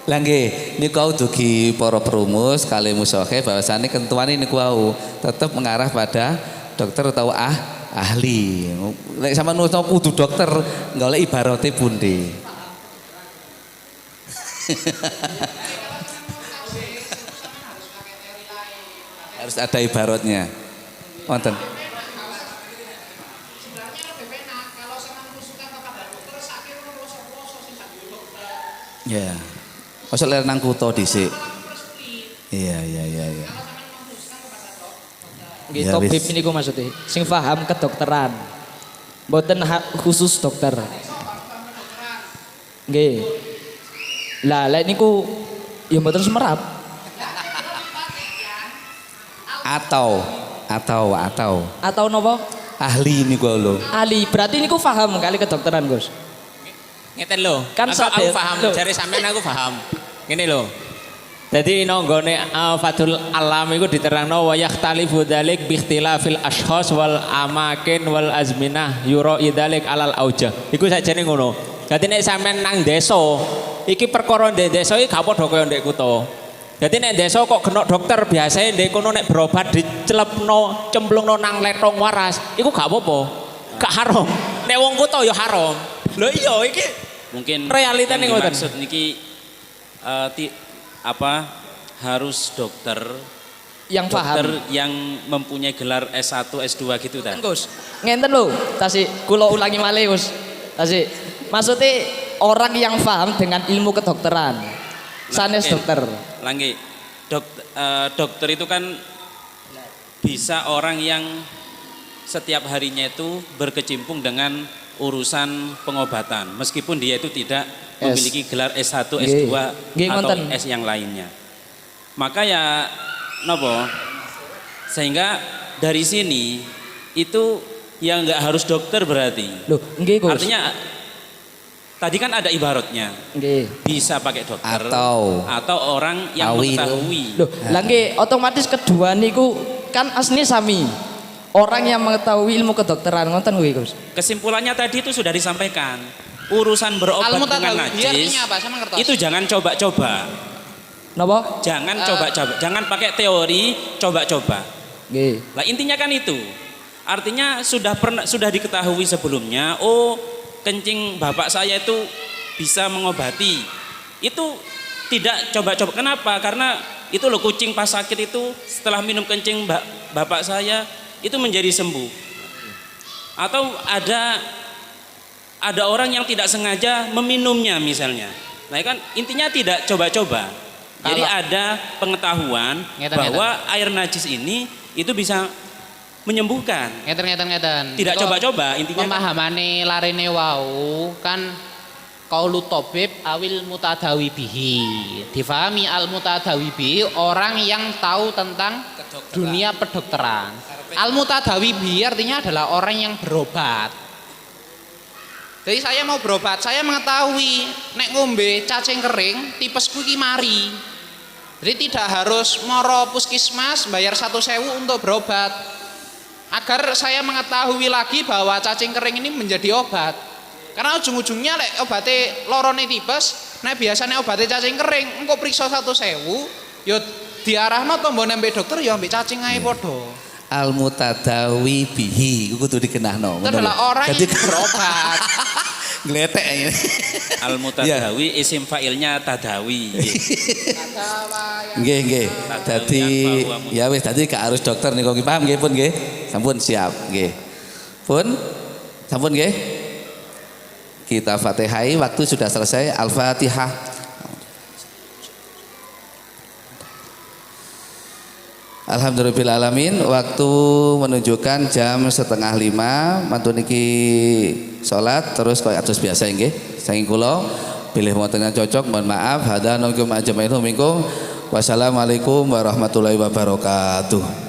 Lah nggih, niku au dugi para perumus kali musoke bahwasane kentuane niku au tetep mengarah pada dokter atau ahli. Lek sampean nulis kudu dokter, golek ibarate pundi. Harus ada ibaratnya. Wonten. Ya. Masuk ler nang kutho dhisik. Iya. Nggih, tabib niku maksudnya sing paham kedokteran. Mboten khusus dokter. Nggih. Lah lek niku ya mboten semerap. Atau napa? Ahli niku lho. Ahli, berarti niku paham kali kedokteran, Gus. Ngeten lho, kan aku paham, jare sampean aku paham. Ngene lho. Jadi nonggone Fathul Alam iku diterangno wa yakhtalifu dzalik bi ikhtilafil ashkhas wal amakin wal azminah yura idzalik alal aujah. Iku sajane ngono. Dadi nek sampean nang desa, iki perkara ndek desa iki gak padha kaya ndek kutha. Dadi nek desa kok genok dokter biasane ndek kono nek berobat dicelepno, cemplungno nang letong waras, iku gak apa-apa. Gak haram. Nek wong kutha ya haram. Lho iya iki mungkin realitane ngoten. Maksud niki harus dokter yang paham, yang mempunyai gelar S1, S2 gitu kan. Gus. Ngenten lho, tasik kula ulangi malih, Gus. Tasik. Maksudnya orang yang paham dengan ilmu kedokteran. Sanes dokter. Lagi dokter itu kan bisa orang yang setiap harinya itu berkecimpung dengan urusan pengobatan meskipun dia itu tidak memiliki gelar S1, S2 atau S yang lainnya. Maka ya nopo sehingga dari sini itu yang nggak harus dokter berarti. Loh, nggih, Gus. Artinya tadi kan ada ibaratnya. Nggih. Bisa pakai dokter atau orang yang mengetahui. Loh, lah nggih otomatis kedua niku kan asli sami. Orang yang mengetahui ilmu kedokteran ngoten kuwi, Gus. Kesimpulannya tadi itu sudah disampaikan. Urusan berobat dengan najis itu jangan coba-coba. Napa? Jangan coba-coba, jangan pakai teori coba-coba. Nggih. Lah intinya kan itu. Artinya sudah diketahui sebelumnya, oh kencing bapak saya itu bisa mengobati. Itu tidak coba-coba. Kenapa? Karena itu loh kucing pas sakit itu setelah minum kencing bapak saya itu menjadi sembuh. Atau ada orang yang tidak sengaja meminumnya misalnya. Nah kan intinya tidak coba-coba. Jadi ada pengetahuan bahwa air najis ini itu bisa menyembuhkan. Ngeten. Tidak coba-coba intinya. Pemahamane larene wau kan qaulu tabib awil mutadawi bihi. Difahami al mutadawi bihi orang yang tahu tentang dunia kedokteran. Al mutadawi bihi artinya adalah orang yang berobat. Jadi saya mau berobat, saya mengetahui nek ngombe cacing kering tipesku iki mari. Jadi tidak harus moro puskesmas bayar 1.000 untuk berobat. agar saya mengetahui lagi bahwa cacing kering ini menjadi obat. Karena ujung-ujungnya lek obatnya lorone tipes, nah biasanya obatnya cacing kering, engko periksa 1.000, yo diarahno tombo nembe dokter yo ambek cacing ae padha. Al mutadawi bihi iku kudu dikenahno. Itu adalah orang yang berobat. Ngletek ini. Al mutadawi isim fa'ilnya tadawi. Nggih. Dadi ya wis dadi gak harus dokter niku paham nggih pun nggih. Sampun siap nggih. Pun sampun nggih. Kita Fatihai, waktu sudah selesai. Al-Fatihah. Alhamdulillahirrahmanirrahim. Waktu menunjukkan jam 4:30. Mantun niki salat terus koyo atus biasa nggih. Saking kula pilih wonten yang cocok, mohon maaf. Hadza nukum ajma'inu minkum. Wassalamualaikum warahmatullahi wabarakatuh.